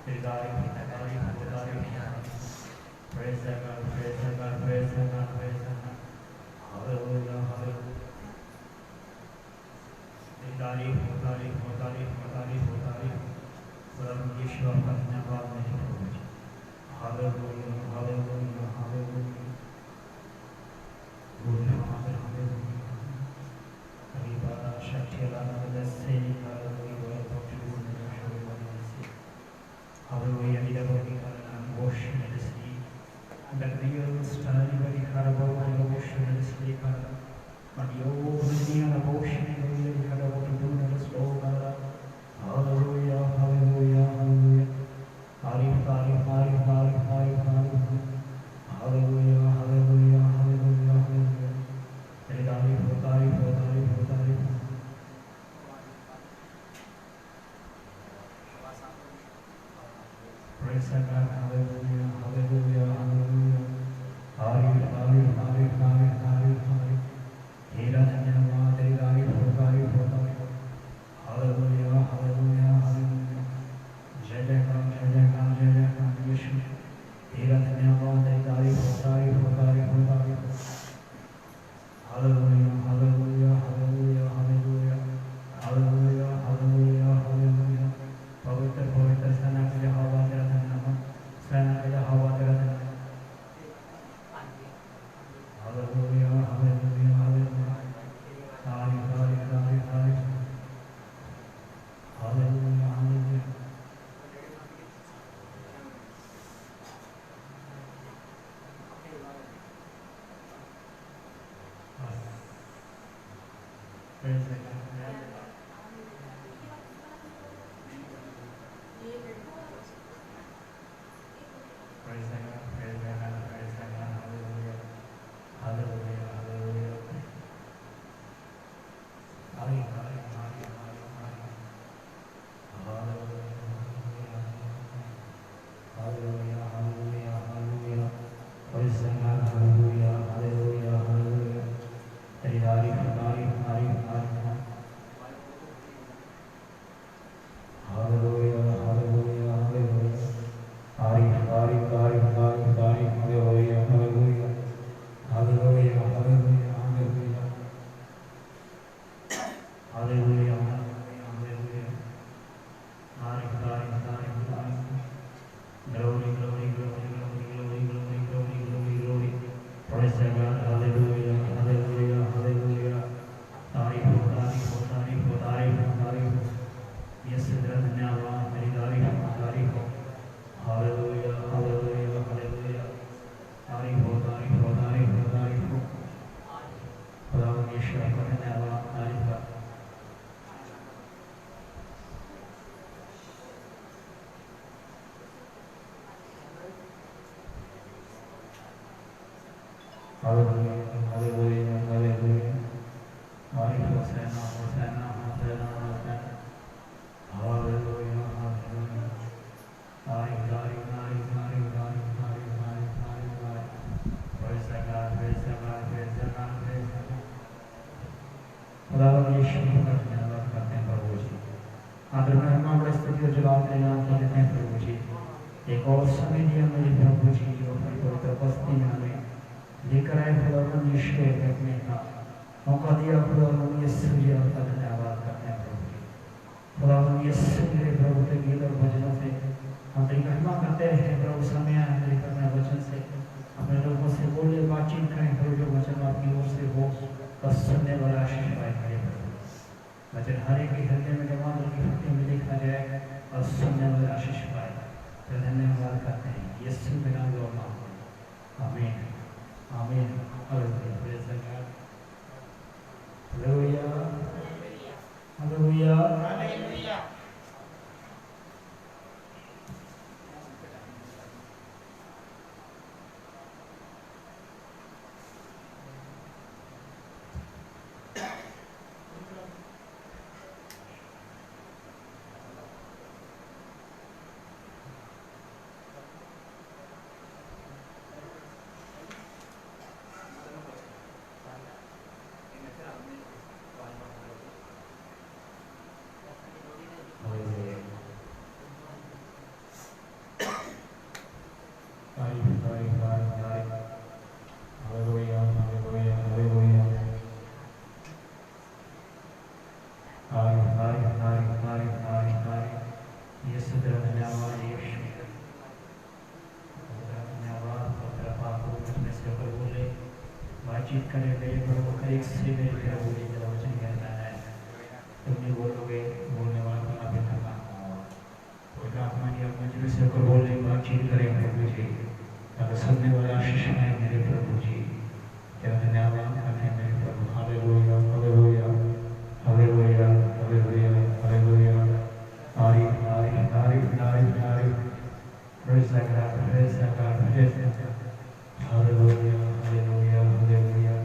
Praise the God, praise the God, praise the God, praise the God. Hallelujah, hallelujah. तारीफ हो तारीफ हो तारीफ हो तारीफ हो तारीफ परम ईश्वर का धन्यवाद नहीं प्रभु जी हालेलुया हालेलुया हालेलुया बोले हालेलुया परिवार शक्तियाला नदसे hallelujah Hallelujah, we have already had an worship in the sleep. And that real study very hard about the worship in the sleep. But you really are a worship in the way we had about to do in the slow. Hallelujah, hallelujah, hallelujah. Harif, harif, harif, harif, harif, harif. Hallelujah, hallelujah, hallelujah, hallelujah. Tarif, tarif, tarif, tarif. Praise God, hallelujah, hallelujah, hallelujah. Harif, harif, harif, harif, harif, harif. Hera धन्यवाद तेरी तारीफ हो तारीफ हो तारीफ hallelujah hallelujah hallelujah जय जयकार यीशु तेरा धन्यवाद तेरी तारीफ हो तारीफ हो तारीफ हो तारीफ hallelujah hallelujah hallelujah hallelujah hallelujah hallelujah hallelujah पवित्र पवित्र सेना के यहोवा तेरा धन्यवाद सेना के यहोवा तेरा धन्यवाद हालेलुया हालेलुया हालेलुया तारीफ तारीफ तारीफ तारीफ hallelujah hallelujah Praise the God. Praise the God, praise the God, praise the God, hallelujah, hallelujah, hallelujah. Hallelujah, hallelujah, hallelujah, hallelujah, hallelujah. Praise the God, hallelujah, hallelujah, hallelujah. तेरी तारीफ तारीफ तारीफ तारीफ hallelujah hallelujah hallelujah तारीफ तारीफ तारीफ तारीफ तारीफ hallelujah hallelujah hallelujah hallelujah hallelujah hallelujah hallelujah तारीफ तारीफ तारीफ तारीफ glory glory glory glory glory glory glory glory glory praise the God hallelujah hallelujah hallelujah तारीफ हो तारीफ हो तारीफ हो तारीफ हो तारीफ हो यीशु तेरा धन्यवाद तेरी तारीफ हो हालेलुया हालेलुया हालेलुया तारीफ हो तारीफ हो तारीफ हो तारीफ हो खुदा ईश्वर का धन्यवाद तारीफ का Hallelujah, hallelujah, hallelujah. Taरीफ Hosanna, Hosanna, Hosanna, Hosanna. Hallelujah, hallelujah. Taरीफ, तारीफ, तारीफ, तारीफ, तारीफ, तारीफ, तारीफ, तारीफ, तारीफ. Praise the God, praise the God, praise the God, praise the God. खुदावंद यीशु का धन्यवाद करते हैं प्रभु जी। आदर महिमा बड़े स्तुति और जलाल तेरे नाम को देते हैं प्रभु जी। एक और समय दिया मेरे प्रभु जी जो अपनी पवित्र उपस्थिति में हमें लेकर आए खुदावंद यीशु के बैठने का मौका दिया खुदावंद यीशु जी आपका धन्यवाद करते हैं प्रभु जी। खुदावंद यीशु मेरे प्रभु के गीत और भजनों से हम तेरी महिमा करते रहे प्रभु समय हमारे करने वचन से अपने लोगों से बोले बातचीत करें प्रभु जो वचन आपकी ओर से हो बस सुनने वाला आशीष पाए करे प्रभु वचन हर एक के हृदय में जमा की हृदय में लिखा जाए और सुनने वाला आशीष पाए तो धन्यवाद करते हैं यीशु के नाम में आमीन आमीन hallelujah praise the God hallelujah hallelujah hallelujah एक से मेरी तरफ बोली जरा वचन कहता है तुम जो बोलोगे बोलने वाला बना फिर थका होगा। तो आत्मा की अपने जो से होकर बोले बातचीत करें प्रभु जी, अगर सुनने वाला आशीष है मेरे प्रभु जी, क्या धन्यवाद करते हैं मेरे प्रभु। Hallelujah hallelujah hallelujah hallelujah hallelujah. नारी नारी नारी नारी नारी praise the God, praise the God, praise the God. Hallelujah, hallelujah, hallelujah.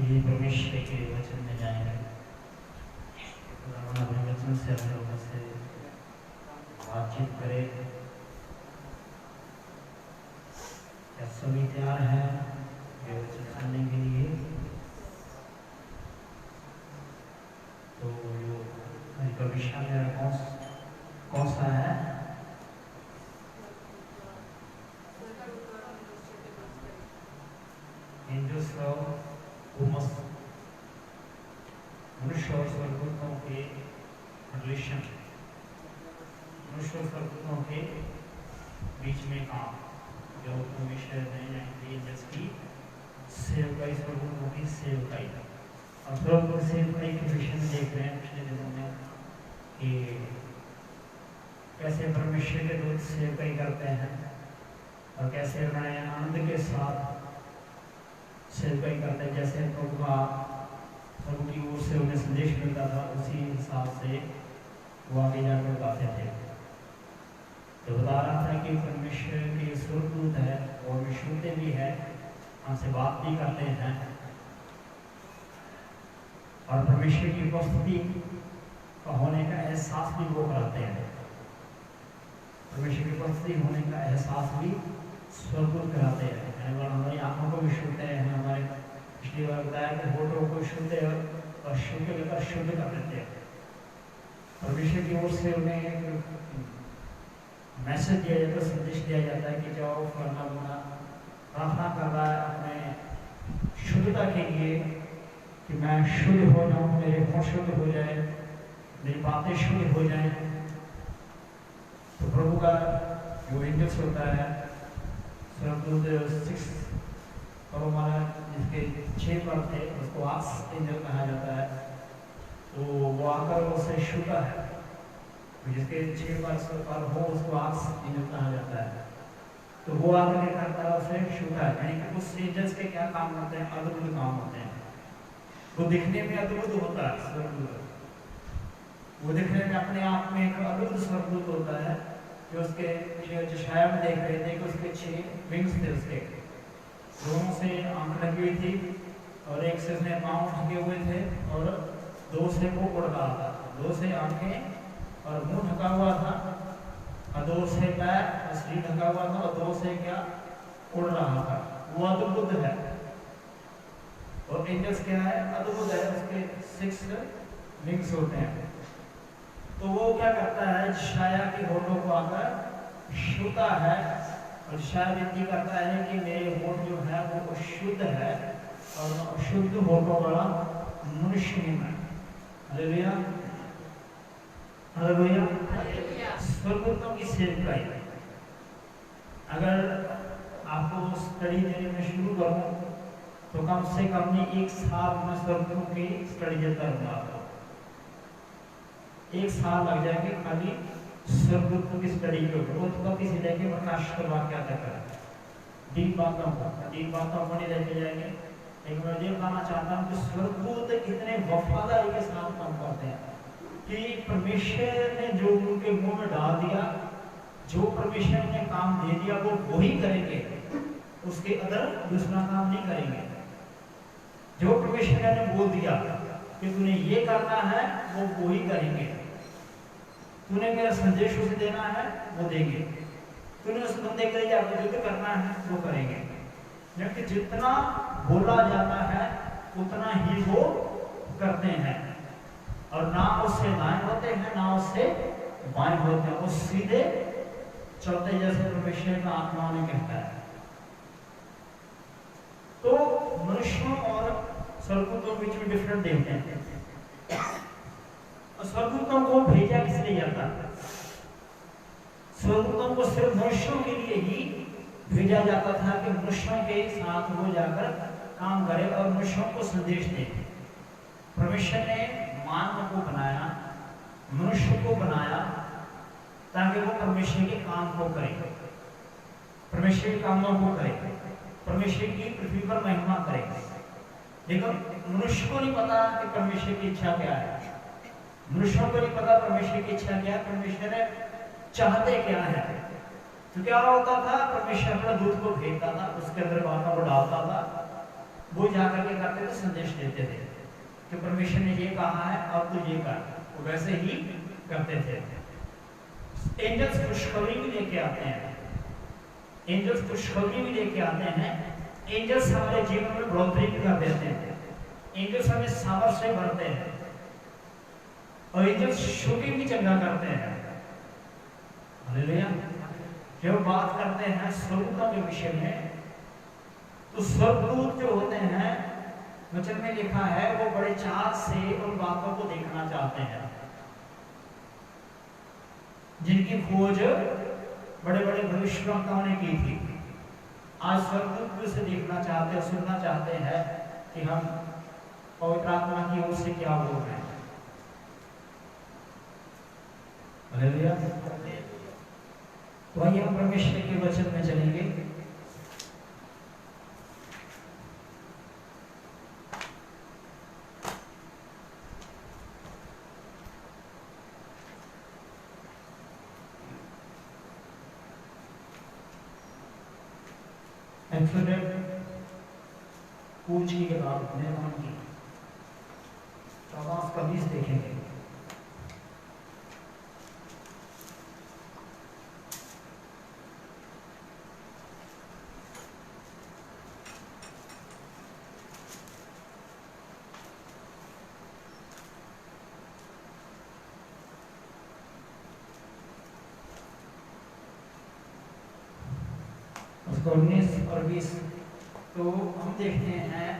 ये परमेश्वर के वचन में जाएंगे। अपने वचन से हम लोगों से बातचीत करें। क्या सभी तैयार हैं ये वचन सुनने के लिए? तो जो विषय मेरा कौन सा है? मनुष्य और स्वर्गदूतों के रिलेशन, मनुष्य और स्वर्गदूतों के बीच में काम, जो परमेश्वर ने जिसकी सेवकाई, स्वर्गदूतों की सेवकाई और स्वर्गदूत सेवकाई के विषय में देख रहे हैं पिछले दिनों में कि कैसे परमेश्वर के दूत सेवकाई करते हैं और कैसे उन्होंने आनंद के साथ सेवकाई करते हैं। जैसे प्रभु की ओर से उन्हें संदेश मिलता था उसी हिसाब से वो आगे जाकर बताते थे। तो बता रहा था कि परमेश्वर के स्वर्गदूत है और वे सुनते भी है, हमसे बात भी करते हैं और परमेश्वर की उपस्थिति का होने का एहसास भी वो कराते हैं। परमेश्वर की उपस्थिति होने का एहसास भी स्वर्गदूत कराते हैं। हमारी आंखों को भी छूते हैं, हमारे पिछली बार बताया कि होठों को छूते और शुद्ध लेकर शुद्ध कर देते हैं। परमेश्वर की ओर से उन्हें एक मैसेज दिया जाता है, संदेश दिया जाता है कि जाओ फलाना बना प्रार्थना कर रहा है अपने शुद्धता के लिए कि मैं शुद्ध हो जाऊँ, मेरे होठ शुद्ध हो जाए, मेरी बातें शुद्ध हो जाए। तो प्रभु का जो एंजल्स होता है स्वर्गदूत 6 करो हमारा जिसके 6 पर थे उसको आक्स एंजल कहा जाता है। तो वो आकर उसे छूता है, तो जिसके 6 पर हो उसको आक्स एंजल कहा जाता है। तो वो आकर क्या करता है, उसे छूता है। यानी कि उस एंजल्स के क्या काम होते हैं? अद्भुत काम होते हैं। वो दिखने में अद्भुत होता है स्वर्गदूत, वो दिखने में अपने आप में एक अद्भुत स्वर्गदूत होता है। जो उसके यशाया में देख रहे थे कि उसके 6 विंग्स थे, उसके दोनों से आंख लगी हुई थी और एक से उसने पाँव ढके हुए थे और 2 से वो उड़ रहा था। 2 से आंखें और मुंह ढका हुआ था और 2 से पैर और शरीर ढका हुआ था और 2 से क्या उड़ रहा था। वो अद्भुत है। और एंजल्स क्या है? अद्भुत है। उसके 6 विंग्स होते हैं। तो वो क्या करता है? यशाया के होठों को आकर छूता है और यशाया विनती करता है कि मेरे होठ जो है वो शुद्ध है और शुद्ध होठों वाला मनुष्य नहीं मैं। Hallelujah hallelujah. स्वर्गदूतों की सेवकाई, अगर आपको स्टडी देने में शुरू करूं तो कम से कम नहीं 1 साल में स्वर्गदूतों की स्टडी देता रहूंगा। आपको 1 साल लग जाएंगे खाली स्वर्गदूतों की स्टडी के ऊपर। उत्पत्ति से लेकर प्रकाश वाक्य तक। डीप बातों को नहीं लेके जाएंगे, लेकिन मैं ये बताना चाहता हूँ कि स्वर्गदूत कितने वफादारी के साथ काम करते हैं कि परमेश्वर ने जो उनके मुंह में डाल दिया, जो परमेश्वर ने काम दे दिया वो वही करेंगे, उसके अदर दूसरा काम नहीं करेंगे। जो परमेश्वर ने बोल दिया कि तूने ये करना है वो वही करेंगे, तूने मेरा संदेश उसे देना है वो देंगे, तूने उस बंदे के लिए जाकर युद्ध करना है वो करेंगे। जबकि जितना बोला जाता है उतना ही वो करते हैं, और ना उससे दाएं होते हैं ना उससे बाएं होते हैं, वो सीधे चलते जैसे परमेश्वर का आत्मा ने कहता है। तो मनुष्यों और स्वर्गदूतों के बीच में डिफरेंट देखते हैं। और स्वर्गदूतों को भेजा किस लिए जाता है? स्वर्गदूतों को सिर्फ मनुष्यों के लिए ही भेजा जाता था कि मनुष्यों के साथ वो जाकर काम करे और मनुष्यों को संदेश दे। परमेश्वर ने मानव को बनाया, मनुष्य को बनाया ताकि वो परमेश्वर के काम को करे, परमेश्वर के कामों को करे, परमेश्वर की पृथ्वी पर महिमा करे। लेकिन मनुष्य को नहीं पता कि परमेश्वर की इच्छा क्या है, मनुष्यों को नहीं पता परमेश्वर की इच्छा क्या है, परमेश्वर चाहते क्या है। तो क्या होता था, परमेश्वर अपने दूत को भेजता था, उसके अंदर बातों को डालता था, वो जाकर के करते थे, संदेश देते थे कि परमेश्वर ने ये कहा है अब तो ये कर, वो वैसे ही करते थे। एंजल्स खुशखबरी भी लेके आते हैं, एंजल्स खुशखबरी भी लेके आते हैं, एंजल्स हमारे जीवन में बढ़ोतरी भी कर देते हैं, एंजल्स हमें सामर्थ्य से भरते हैं, और एंजल्स शोकी भी चंगा करते हैं। हालेलुया। जब बात करते हैं स्वर्गदूतों के विषय में, तो स्वर्गदूत जो होते हैं वचन में लिखा है वो बड़े चाह से उन बातों को देखना चाहते हैं जिनकी खोज बड़े बड़े भविष्यवक्ताओं ने की थी। आज स्वर्गदूत भी उसे देखना चाहते हैं, सुनना चाहते हैं कि हम पवित्र आत्मा की ओर से क्या बोल रहे हैं। हालेलुया। तो आइए हम परमेश्वर के वचन में चलेंगे। पूछ की किताब निर्माण की 14 का 20 देखेंगे। उसको 19 और 20 तो हम देखते हैं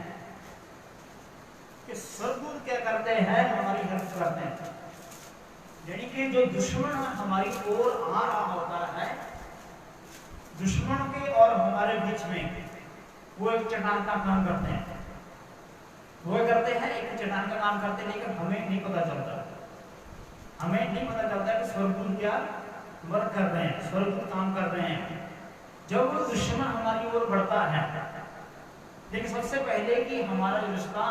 कि स्वर्गदूत क्या करते हैं, हमारी हेल्प करते हैं। यानी कि जो दुश्मन हमारी ओर आ रहा होता है, दुश्मन के और हमारे बीच में वो एक चट्टान का काम करते हैं, वो करते हैं एक चट्टान का काम करते हैं, लेकिन हमें नहीं पता चलता, हमें नहीं पता चलता कि स्वर्गदूत क्या वर्क कर रहे हैं, स्वर्गदूत काम कर रहे हैं। जब वो दुश्मन हमारी ओर बढ़ता है, लेकिन सबसे पहले कि हमारा जो रिश्ता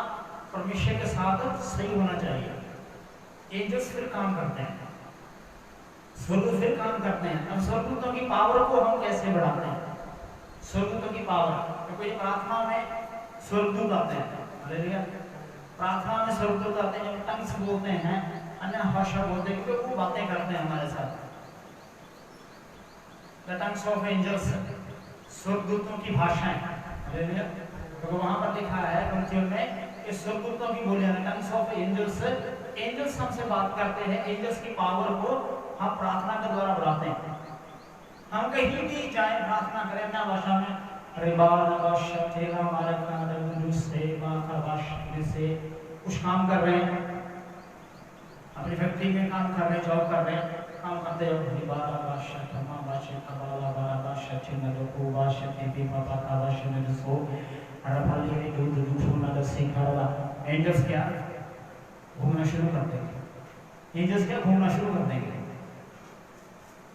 परमेश्वर के साथ सही होना चाहिए। एंजल्स फिर काम करते हैं, स्वर्गदूत फिर काम करते हैं। अब स्वर्गदूतों की पावर को हम कैसे बढ़ाते हैं? स्वर्गदूतों की पावर, क्योंकि प्रार्थना में स्वर्गदूत आते हैं। हालेलुया। प्रार्थना में स्वर्गदूत आते हैं, जब टंग्स बोलते हैं, अन्य भाषा बोलते हैं, क्योंकि वो बातें करते हैं हमारे साथ। The tongues of angels, स्वर्गदूतों की भाषाएं। हालेलुया। तो वहां पर लिखा है पंक्तियों में कि स्वर्गदूतों की बोलियां, टंग्स ऑफ एंजल्स, एंजल्स हमसे बात करते हैं। एंजल्स की पावर को हम प्रार्थना के द्वारा बढ़ाते हैं। हम कहीं भी जाए प्रार्थना करें अपना भाषा में, से कुछ काम कर रहे हैं, अपनी फैक्ट्री में काम कर रहे हैं, जॉब कर रहे हैं, काम करते हो एंजल्स क्या घूमना शुरू कर देंगे। एंजल्स क्या घूमना शुरू कर देंगे।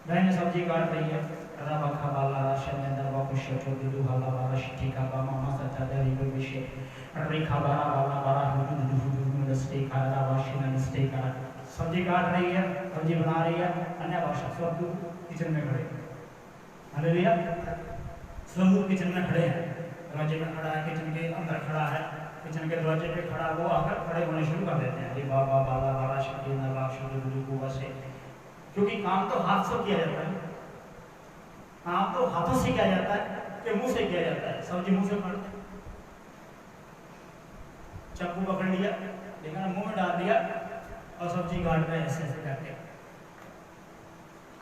बहन सब्जी काट रही है, Rabakha Bala Shamenda Bakusha Dudu Hala Bala Shitika Bama Sata Ribu Vishe Rika Bala Bala Hudu the steak Washing and steak सब्जी काट रही है, सब्जी बना रही है, अन्य भाषा सब लोग किचन में खड़े हैं। हालेलुया, सब लोग किचन में खड़े हैं, दरवाजे में खड़ा है, किचन के अंदर खड़ा है, किचन के दरवाजे पे खड़ा, वो आकर खड़े होने शुरू कर देते हैं। अरे बाबा बाला बाला शक्ति नला शुरू को से, क्योंकि काम तो हाथ से किया जाता है, काम तो हाथों से किया जाता है, कि मुंह से किया जाता है। सब्जी मुंह से काटते हैं, चाकू पकड़ लिया, देखा मुंह में डाल दिया और सब्जी काट रहे हैं, ऐसे ऐसे करके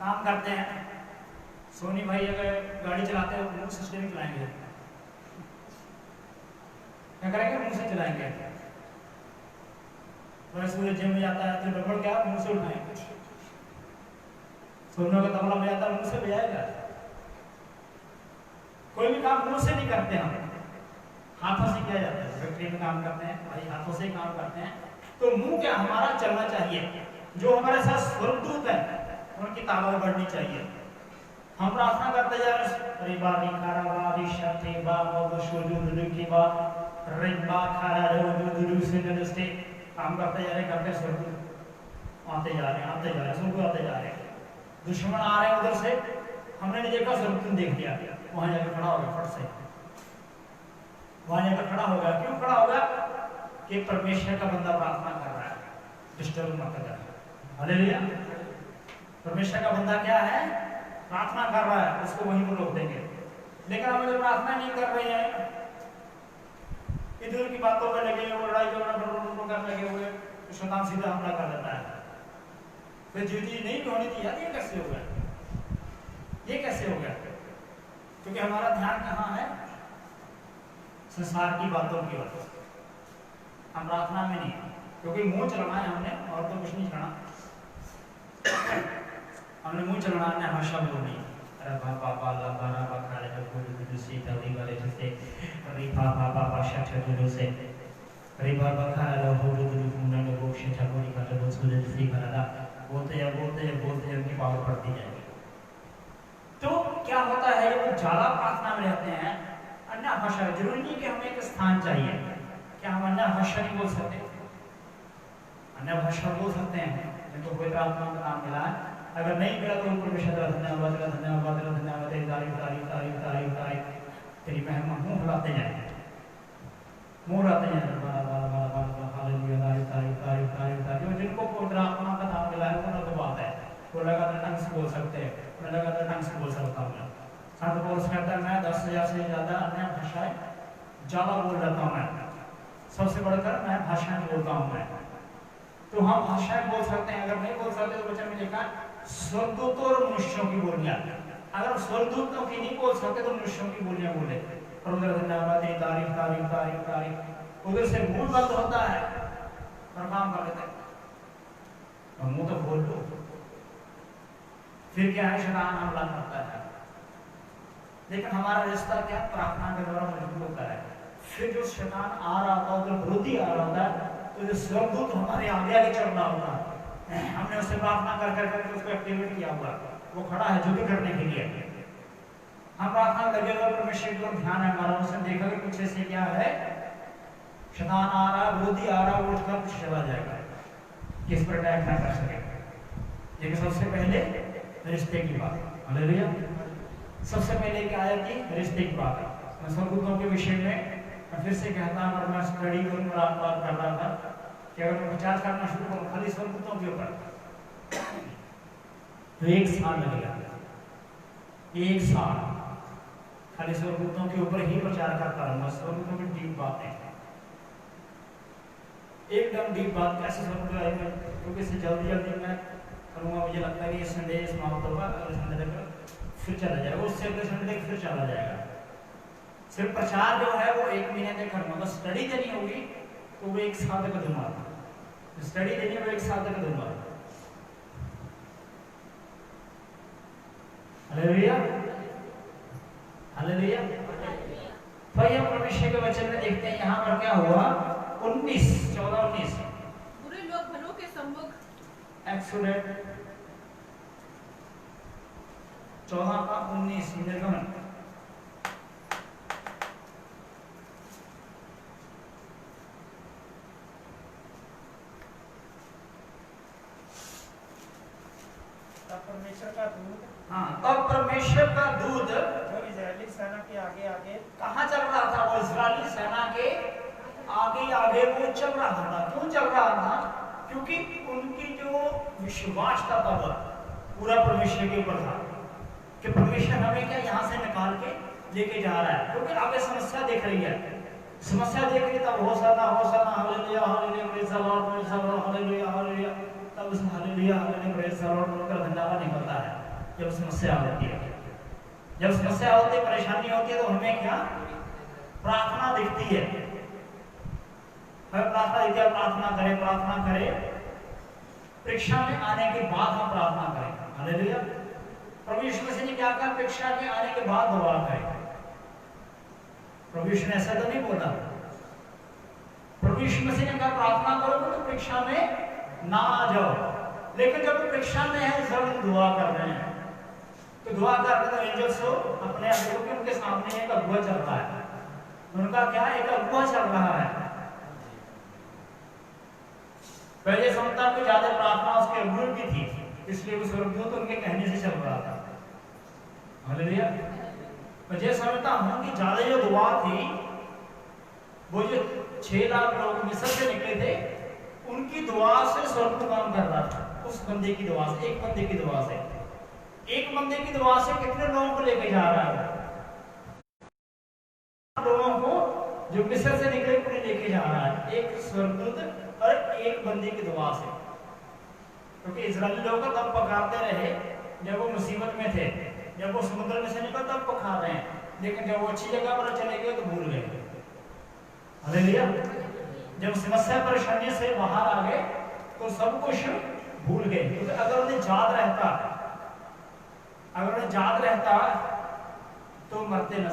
काम करते हैं। सोनी भाई अगर गाड़ी चलाते हैं मुंह से स्टीयरिंग चलाएंगे, क्या करेंगे? मुंह से चलाएंगे। वह सूर्य जिम में जाता है तो डबल क्या मुंह से उठाएंगे। सोनू का तबला बजाता है मुंह से बजाएगा। कोई भी काम मुंह से नहीं करते हम, हाथों से किया जाता है। फैक्ट्री में काम करते हैं भाई, हाथों से काम करते हैं। तो मुंह क्या हमारा चलना चाहिए, जो हमारे साथ स्वर्गदूत है उनकी ताकत बढ़नी चाहिए। हम प्रार्थना करते जा रहे हैं, रिबारी खाराबारी शक्ति बाबा शुद्ध की बात रिबा खारा जो से नस्ते काम करते जा रहे, करते स्वर्गदूत आते जा रहे हैं, आते जा रहे हैं, स्वर्गदूत आते जा रहे हैं। दुश्मन आ रहे हैं उधर से, हमने नहीं देखा, स्वर्गदूत देख लिया, वहां जाकर खड़ा हो गया, फट से वहां जाकर खड़ा हो गया। क्यों खड़ा हो गया? कि परमेश्वर का बंदा प्रार्थना कर रहा है, डिस्टर्ब मत कर। हालेलुया, परमेश्वर का बंदा क्या है? प्रार्थना कर रहा है, उसको वहीं पर रोक देंगे। लेकिन हम जो प्रार्थना नहीं कर रहे हैं, इधर की बातों में लगे हुए, लड़ाई झगड़ा करने लगे हुए, तो शैतान सीधा हमला कर देता है। फिर जो चीज नहीं होनी थी यार, ये कैसे हो गया, ये कैसे हो गया? क्योंकि हमारा ध्यान कहाँ है? संसार की बातों की ओर, हम प्रार्थना में नहीं, क्योंकि मुंह चलाना है हमने, और तो कुछ नहीं चलाना। हमने मुंह चलाना है, भाषा बोलनी। अरे बाबा बाला बारा बखाले जो कोई दूसरी तवरी वाले जैसे अरे बाबा बाबा शठ से अरे बाबा खाला हो जो मुंडा में वो शठ बोली का जो सूरज सी करला बोलते हैं बोलते हैं बोलते हैं, उनकी पावर बढ़ती जाएगी। तो क्या होता है, वो ज्यादा प्रार्थना में रहते हैं। अन्य भाषा जरूरी नहीं कि हमें एक स्थान चाहिए, क्या हम अन्य भाषा नहीं बोल सकते? अन्य भाषा बोल सकते हैं, जिनको कोई प्रार्थना का नाम मिला है। अगर नहीं मिला तो परमेश्वर का धन्यवाद, धन्यवाद, धन्यवाद, तेरी तारीफ तारीफ तारीफ तारीफ तारीफ, तेरी महिमा मुंह हिलाते जाए, मुंह हिलाते जाए, हालेलुया, तारीफ तारीफ तारीफ तारीफ तारीफ। जिनको प्रार्थना का नाम मिला है वो तो बात है, वो लगातार ढंग से बोल सकते हैं, मैं लगातार ढंग से बोल सकता हूँ। संत पौलुस कहता है मैं 10,000 से ज्यादा अन्य भाषाएं ज्यादा बोल जाता हूँ, मैं सबसे बढ़कर मैं भाषाएं बोलता हूँ मैं। तो हम भाषाएं बोल सकते हैं, अगर नहीं बोल सकते तो वचन में लिखा स्वर्गदूतों और मनुष्यों की बोलियां। अगर स्वर्गदूतों की नहीं बोल सकते तो मनुष्यों की बोलियां बोले। और उधर धन्यवाद, तारीफ तारीफ तारीफ तारीफ, उधर से मुंह बंद होता है और काम कर लेते हैं। मुंह तो बोल लो, फिर क्या है, शैतान हमला करता है। लेकिन हमारा रिश्ता क्या प्रार्थना के द्वारा मजबूत होता है। फिर जो शैतान आ रहा होता है, जो विरोधी आ रहा होता है, तो जो स्वर्गदूत हमारे आगे आगे चल रहा होगा, हमने उससे प्रार्थना कर करके उसको एक्टिवेट किया हुआ, वो खड़ा है युद्ध करने के लिए। हम प्रार्थना लगे हुए, परमेश्वर की ओर ध्यान है हमारा, उसने देखा कि पीछे से क्या है, शैतान आ रहा, विरोधी आ रहा, वो उठकर कुछ चला जाएगा, किस पर अटैक ना कर सके। लेकिन सबसे पहले रिश्ते की बात, हालेलुया, सबसे पहले क्या है कि रिश्ते की बात है। मैं स्वर्गदूतों के विषय में मैं फिर से कहता हूँ, और मैं स्टडी करूँ, बात कर रहा था कि अगर मैं विचार करना शुरू करूँ खाली स्वर्गदूतों के ऊपर तो 1 साल लगेगा, 1 साल खाली स्वर्गदूतों के ऊपर ही प्रचार करता रहूंगा। स्वर्गदूतों की डीप बातें, एकदम डीप बात, कैसे स्वर्गदूत आएंगे, क्योंकि इससे जल्दी जल्दी मैं करूँगा, मुझे लगता है कि संडे समाप्त होगा, अगले संडे तक फिर चला जाएगा, उससे अगले संडे तक फिर चला जाएगा। सिर्फ प्रचार जो है वो 1 महीने तक करूँगा, बस स्टडी देनी होगी तो वो 1 साल तक दूंगा, स्टडी देनी है वो 1 साल तक दूंगा। Hallelujah, hallelujah. भाई हम परमेश्वर के वचन में देखते हैं, यहाँ पर क्या हुआ, 14-19 बुरे लोग भलों के सम्मुख, एक्सोडेट 14 का 19 निर्गमन। परमेश्वर का दूत, हाँ, तब परमेश्वर का दूत जो इजरायली सेना के आगे आगे कहाँ चल रहा था? वो इजरायली सेना के आगे आगे वो चल रहा था। क्यों चल रहा था? क्योंकि उनकी जो विश्वास था तब पूरा परमेश्वर के ऊपर था कि परमेश्वर हमें क्या यहाँ से निकाल के लेके जा रहा है। क्योंकि आगे समस्या देख रही है, समस्या देख रही, तब hosanna hosanna hallelujah hallelujah praise the Lord praise the Lord hallelujah hallelujah, तब उस hallelujah hallelujah praise the Lord का धन्यवाद निकलता है जब समस्या होती है। जब समस्या होती है, परेशानी होती है, तो हमें क्या प्रार्थना दिखती है, हमें प्रार्थना दिखती है। प्रार्थना करें परीक्षा में आने के बाद हम प्रार्थना करें। हालेलुया। प्रभु यीशु मसीह ने क्या कहा? परीक्षा में आने के बाद दुआ करें। प्रभु यीशु ने ऐसा तो नहीं बोला। प्रभु यीशु मसीह ने कहा प्रार्थना करोगे तो परीक्षा में ना आ जाओ, लेकिन जब परीक्षा में है जब दुआ कर रहे हैं तो दुआ कर रहे तो एंजल्स को अपने आप को उनके सामने एक अगुआ चल रहा है। उनका क्या? एक अगुआ चल रहा है। पहले समझता को ज्यादा प्रार्थना उसके अगुए की थी, इसलिए वो स्वर्गदूत उनके कहने से चल रहा था। हालेलुया। मुझे समझता हूं कि ज्यादा जो दुआ थी वो जो 6 लाख लोग मिस्र से निकले थे उनकी दुआ से स्वर्ग काम कर रहा था। उस बंदे की दुआ से, एक बंदे की दुआ से, एक बंदे की दुआ से कितने लोगों को लेके जा रहा है? लोगों को जो मिस्र से निकले पूरे लेके जा रहा है, एक स्वर्गदूत और एक बंदे की दुआ से। क्योंकि इजरायली लोग तब पकाते रहे जब वो मुसीबत में थे, जब वो समुद्र में से निकल तब पका रहे हैं, लेकिन जब वो अच्छी जगह पर चले गए तो भूल गए। हालेलुया। जब समस्या परेशानी से बाहर आ गए तो सब कुछ भूल गए। क्योंकि अगर उन्हें याद रहता तो मरते न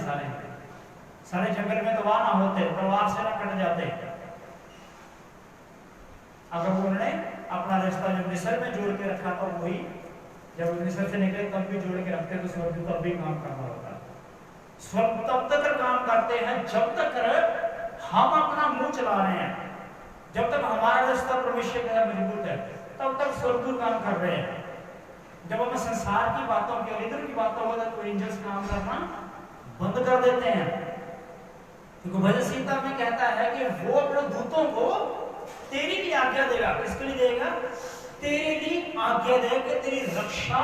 सारे जंगल में दबा ना होते, परिवार से ना कट जाते। अगर उन्होंने अपना रिश्ता जो मिस्र में जोड़ के रखा था वही जब मिस्र से निकले तब भी जोड़ के रखते तो स्वर्ग तब भी काम करना होता। स्वर्ग तब तक काम करते हैं जब तक हम अपना मुंह चला रहे हैं, जब तक हमारा रिश्ता परमेश्वर के साथ मजबूत है तब तक स्वर्ग काम कर रहे हैं। जब हमें संसार की बातों की और इधर की बातों को तो एंजल्स काम करना बंद कर देते हैं। क्योंकि भजन संहिता में कहता है कि वो अपने दूतों को तेरी भी आज्ञा देगा। किसके लिए देगा? तेरे लिए आज्ञा दे कि तेरी रक्षा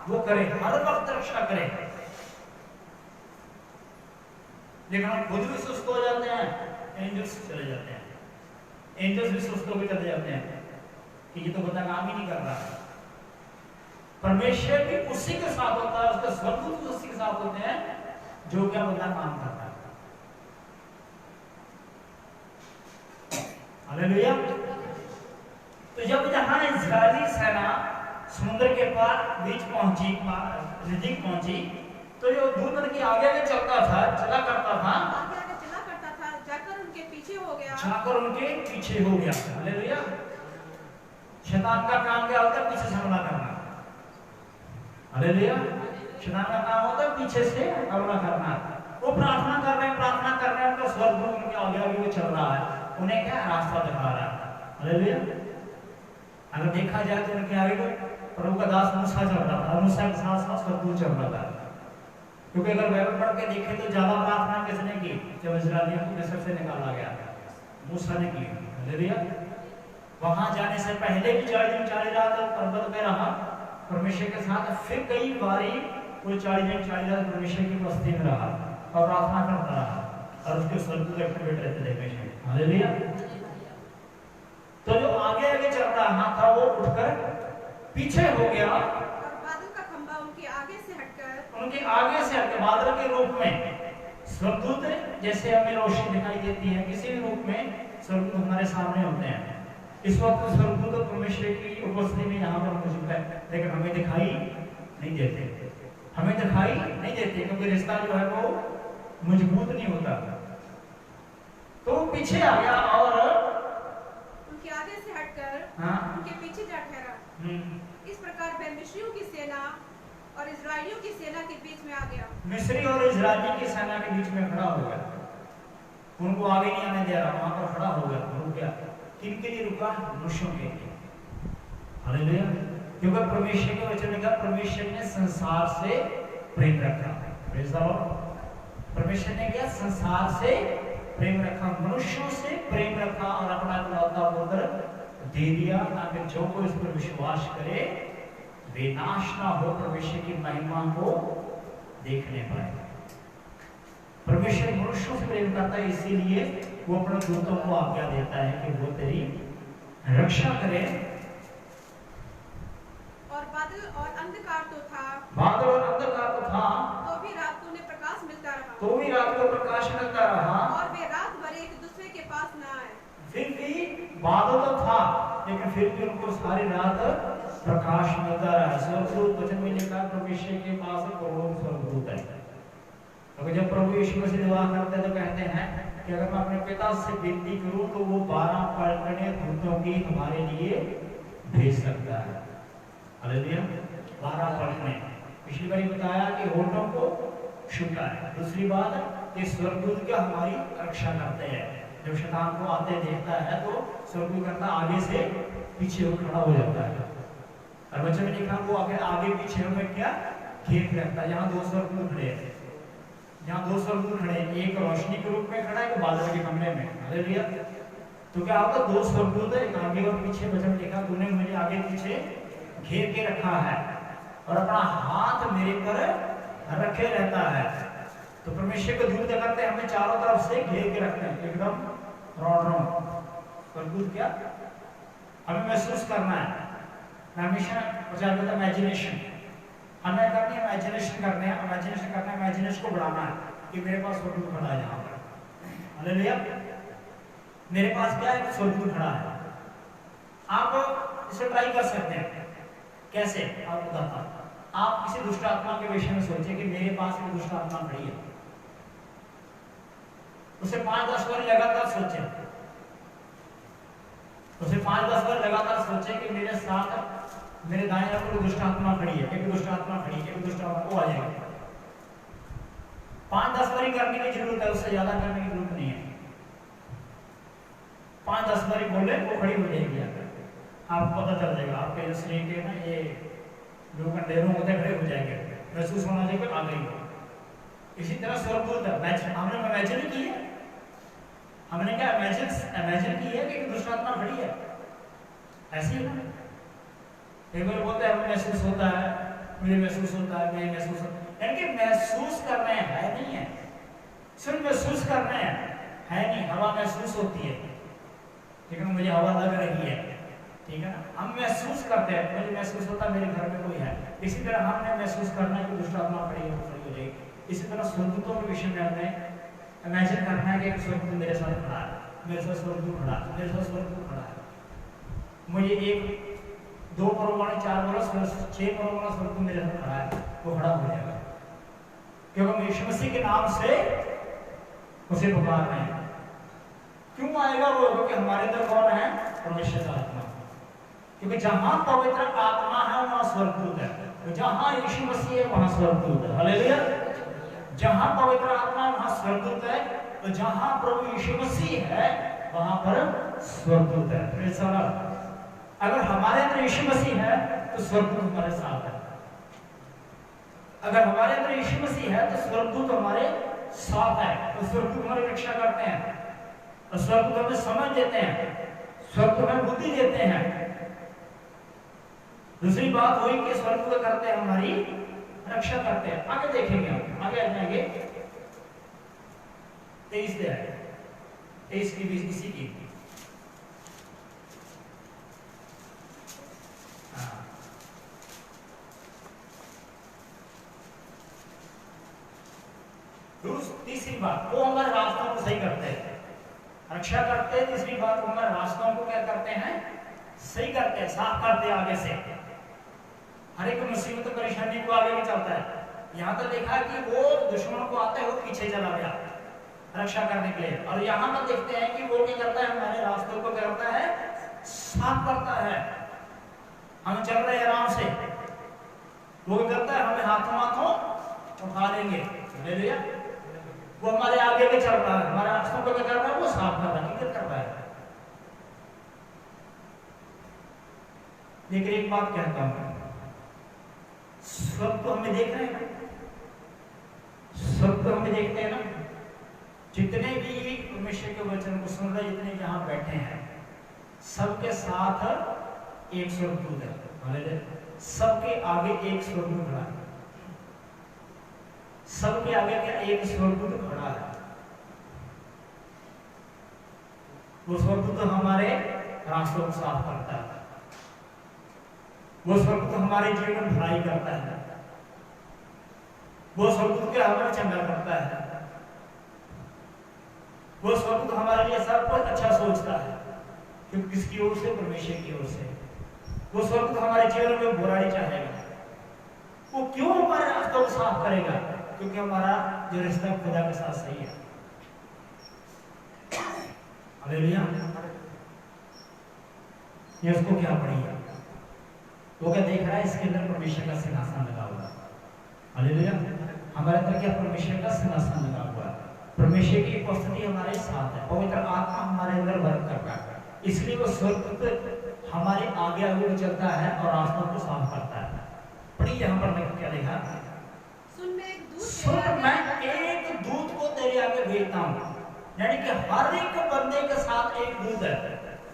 वो करे, हर वक्त रक्षा करे। लेकिन हम खुद भी सुस्त हो जाते हैं, एंजल्स चले जाते हैं, एंजल्स भी सुस्त होकर चले जाते हैं कि ये तो बंदा काम ही नहीं कर रहा। परमेश्वर भी उसी के साथ होता है, उसके स्वर्गदूत भी उसी के साथ होते हैं जो क्या बंदा काम करता है। हालेलुया। तो जब जहां इजरायली सेना समुद्र के पार बीच पहुंची, नजदीक पहुंची, तो जो दूत उनके आगे आगे चला करता था, जाकर उनके पीछे हो गया। हालेलुया। शैतान का काम क्या होता है? पीछे से हमला करना। हालेलुया। शैतान का काम होता है पीछे से हमला करना। वो प्रार्थना कर रहे हैं, उनका स्वर्गदूत उनके आगे आगे वो चल रहा है, उन्हें क्या रास्ता दिखा रहा है। हालेलुया। अगर देखा जाए तो उनके आगे प्रभु का दास मूसा चल रहा था, मूसा के साथ साथ स्वर्गदूत चल रहा था। क्योंकि अगर बाइबल पढ़ के देखें तो ज्यादा प्रार्थना किसने की? जब इस्राएलियों को मिस्र से निकाला गया, मूसा ने की। हालेलुया। वहां जाने से पहले भी 40 दिन 40 रात पर्वत पे रहा परमेश्वर के साथ, फिर कई बारी वो 40 दिन 40 रात परमेश्वर की उपस्थिति में रहा और प्रार्थना करता रहा, और उसके स्वर्गदूत एक्टिवेट रहते थे हमेशा। हालेलुया। तो जो आगे आगे चल रहा था वो उठकर पीछे हो गया, बादल का खंभा उनके आगे से हटकर बादल के रूप में स्वर्गदूत जैसे हमें रोशनी दिखाई देती है, किसी भी रूप में स्वर्गदूत हमारे सामने होते हैं। इस वक्त स्वर्गदूत परमेश्वर की उपस्थिति में यहाँ पर मौजूद है, लेकिन हमें दिखाई नहीं देते, क्योंकि रिश्ता जो है वो मजबूत नहीं होता। तो वो पीछे आ गया और उनके आगे से हटकर हाँ? उनके पीछे जा ठहरा। इस प्रकार वह मिस्रियों की सेना और इजराइलियों की सेना के बीच में आ गया। मिस्री और इजरायली की सेना के बीच में खड़ा हो गया, उनको आगे नहीं आने दे रहा, वहां पर खड़ा हो गया। रुक गया, किनके लिए रुका? मनुष्यों के लिए। हालेलुया। क्योंकि परमेश्वर के वचन में कहा परमेश्वर ने संसार से प्रेम रखा। Praise the Lord. परमेश्वर ने क्या? संसार से प्रेम रखा, मनुष्यों से प्रेम रखा और अपना इकलौता पुत्र दे दिया, ताकि जो कोई इस पर विश्वास करे वे नाश ना हो, परमेश्वर की महिमा को देखने पाए। परमेश्वर मनुष्यों से प्रेम करता है, इसीलिए वो अपने दूतों को आज्ञा देता है कि वो तेरी रक्षा करें। और बादल और अंधकार तो था, बादल और अंधकार तो था, तो भी रात को उन्हें प्रकाश मिलता रहा, तो भी रात को प्रकाश मिलता रहा, और वे रात भर एक दूसरे के पास न आए। फिर भी बादल तो था, लेकिन फिर भी उनको सारी रात प्रकाश मिलता रहा। स्वर्गदूत वचन में लिखा परमेश्वर के पास करोड़ों स्वर्गदूत है। तो जब प्रभु यीशु मसीह दुआ करते हैं तो कहते हैं कि अगर मैं अपने पिता से विनती करूं तो वो 12 पलटने दूतों की हमारे लिए भेज सकता है। हालेलुया। 12 पलटने। पिछली बार बताया कि होठों को छूता है। दूसरी बात कि स्वर्गदूत क्या हमारी रक्षा करते हैं। जब शैतान को आते देखता है तो स्वर्गदूत करता आगे से पीछे हो खड़ा हो जाता है। और बच्चे में लिखा वो आगे पीछे में क्या घेर रखता है। यहाँ 2 स्वर्गदूत खड़े हैं, यहाँ 2 स्वर्गदूत खड़े हैं, एक रोशनी के रूप में खड़ा है, एक बादल के कमरे में। हालेलुया। तो क्या आपका 2 स्वर्गदूत है, एक आगे और पीछे। बच्चे में लिखा तूने मुझे आगे पीछे घेर के रखा है और अपना हाथ मेरे पर रखे रहता है। तो परमेश्वर को दूर करते हैं, हमें चारों तरफ से घेर के रखते हैं एकदम राउंड। स्वर्गदूत क्या हमें महसूस करना है। हमेशा बचा इमेजिनेशन हमें करनी है, इमेजिनेशन करने हैं, इमेजिनेशन करना है, इमेजिनेशन को बढ़ाना है कि मेरे पास स्वर्गदूत खड़ा है यहाँ पर। हालेलुया। मेरे पास क्या है? स्वर्गदूत खड़ा है। आप इसे ट्राई कर सकते हैं। कैसे? आप बताता हूं। आप किसी दुष्ट आत्मा के विषय में सोचे कि मेरे पास एक दुष्ट आत्मा खड़ी है, उसे 5-10 बार लगातार सोचे, उसे 5-10 बार लगातार सोचे कि मेरे साथ मेरे दाएं ओर कोई दुष्ट आत्मा खड़ी है, एक दुष्ट आत्मा खड़ी है, एक दुष्ट आत्मा वो आ जाएगा। 5-10 बार करने की जरूरत है, उससे ज्यादा करने की जरूरत नहीं है। 5-10 बार बोले वो खड़ी हो जाएगी। आपको पता चल जाएगा, आपके जो शरीर के ना ये जो कंडेरों होते खड़े हो जाएंगे, महसूस होना चाहिए आ गई। इसी तरह स्वर्गदूत हमने इमेजिन की है, हमने क्या इमेजिन की है कि एक दुष्ट आत्मा खड़ी है, ऐसे ही ना। एक बार बोलते हैं हमें महसूस होता है, मुझे महसूस होता है, मुझे महसूस होता है, यानी कि महसूस करने है नहीं है, सिर्फ महसूस करने है नहीं। हवा महसूस होती है, ठीक है, मुझे हवा लग रही है, ठीक है ना, हम महसूस करते हैं, मुझे महसूस होता है मेरे घर में कोई है। इसी तरह हमने महसूस करना है कि दुष्ट आत्मा खड़ी हो जाएगी। इसी तरह स्वर्गदूतों के विषय में हमें इमेजिन करना है कि एक स्वर्गदूत मेरे साथ खड़ा है, मेरे साथ स्वर्गदूत खड़ा है, मेरे साथ स्वर्गदूत खड़ा है। मुझे 1-2 परमाणु 4 बरस 6 परमाणु स्वर्गदूत मेरे साथ खड़ा है, वो खड़ा हो जाएगा, क्योंकि हम यीशु मसीह के नाम से उसे पुकार रहे हैं। क्यों आएगा वो? क्योंकि हमारे अंदर कौन है? परमेश्वर का आत्मा। क्योंकि जहां पवित्र आत्मा है वहां स्वर्गदूत है, तो जहां यीशु मसीह है वहां स्वर्गदूत है। हालेलुया। जहां पवित्र आत्मा है वहां स्वर्गदूत है, तो जहां प्रभु यीशु मसीह है वहां पर स्वर्गदूत है। Praise the Lord. अगर हमारे अंदर यीशु मसीह है तो स्वर्गदूत हमारे साथ है। अगर हमारे अंदर यीशु मसीह है तो स्वर्गदूत हमारे साथ है, तो स्वर्गदूत हमारी रक्षा करते हैं, और स्वर्गदूत हमें समझ देते हैं, स्वर्गदूत हमें बुद्धि देते हैं। दूसरी बात हुई कि स्वर्गदूत करते हैं हमारी रक्षा करते हैं। आगे देखेंगे, हम आगे आ जाएंगे 23 की 20 इसी की। तीसरी बात, वो हमारे रास्तों को सही करते हैं, रक्षा करते हैं। तीसरी बात, वो हमारे रास्तों को क्या करते हैं? सही करते हैं, साफ करते हैं आगे से। हर एक मुसीबत परेशानी को आगे भी चलता है। यहाँ तो देखा कि वो दुश्मनों को आते हुए पीछे चला गया रक्षा करने के लिए, और यहाँ पर देखते हैं कि वो क्या करता है? हमारे रास्तों को क्या करता है? साफ करता है। हम चल रहे हैं आराम से, वो क्या करता है? हमें हाथों हाथों उठा लेंगे। हालेलुया। वो हमारे आगे भी चल रहा है, हमारे रास्तों को भी कर रहा है, वो साफ कर रहा है, क्लियर कर रहा है। लेकिन एक बात कहता हूं, सब तो हमें देख रहे हैं, सब तो हमें देखते हैं ना। जितने भी परमेश्वर के वचन को सुन रहे, जितने यहाँ बैठे हैं, सबके साथ एक स्वर्गदूत है। सबके आगे एक स्वर्गदूत खड़ा है, सबके आगे क्या एक स्वर्गदूत खड़ा है। वो स्वर्गदूत हमारे रास्तों को साफ करता है, वो स्वर्गदूत हमारे जीवन में भलाई करता है, वो स्वर्गदूत के हमारा चंगा करता है, वो स्वर्गदूत हमारे लिए सब कुछ अच्छा सोचता है। क्योंकि किसकी ओर से? परमेश्वर की ओर से। वो स्वर्गदूत हमारे जीवन में बुराई चाहेगा, वो क्यों हमारे रास्तों को साफ करेगा? क्योंकि हमारा जो रिश्ता खुदा के साथ सही है। हालेलुया। ये उसको क्या पड़ी है? वो क्या देख रहा है? इसके अंदर परमेश्वर का सिंहासन लगा हुआ है। हालेलुया। हमारे अंदर क्या? परमेश्वर का सिंहासन लगा हुआ है। परमेश्वर की उपस्थिति हमारे साथ है, पवित्र आत्मा हमारे अंदर वर्क कर रहा है। इसलिए वो स्वर्गदूत हमारे आगे आगे चलता है और रास्तों को साफ करता है। पढ़िए यहाँ पर मैं क्या लिखा? सुन मैं एक दूत को तेरे आगे भेजता हूँ। यानी कि हर एक बंदे के साथ एक दूत है।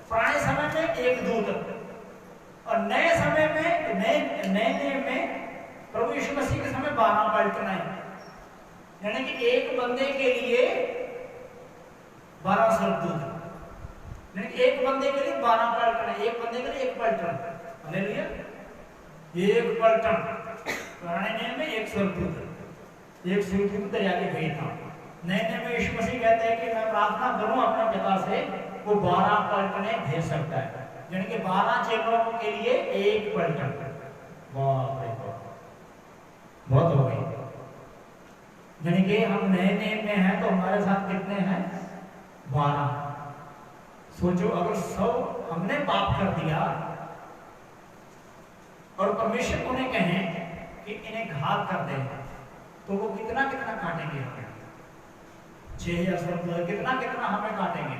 पुराने समय में एक दूत और नए समय में नए में प्रभु यीशु मसीह के समय 12 पलटन है। यानी कि एक बंदे के लिए 12 स्वर्गदूत, एक बंदे के लिए 12 पलटन है, एक बंदे के लिए एक पलटन। हालेलुया। एक पलटन पुराने नियम में एक स्वर्गदूत, एक स्वर्गदूत तेरे आगे भेजता हूं। नए नियम में यीशु मसीह कहते हैं कि मैं प्रार्थना करूं अपने पिता से, वो 12 पलटने भेज सकता है। यानी कि 12 चेलों के लिए एक पलटन। बहुत हो गई। यानी कि हम नए नियम में हैं तो हमारे साथ कितने हैं? 12। सोचो, अगर 100 हमने पाप कर दिया और परमेश्वर उन्हें कहें कि इन्हें घात कर दे, तो वो कितना कितना काटेंगे हमें? 6000 कितना कितना हमें काटेंगे?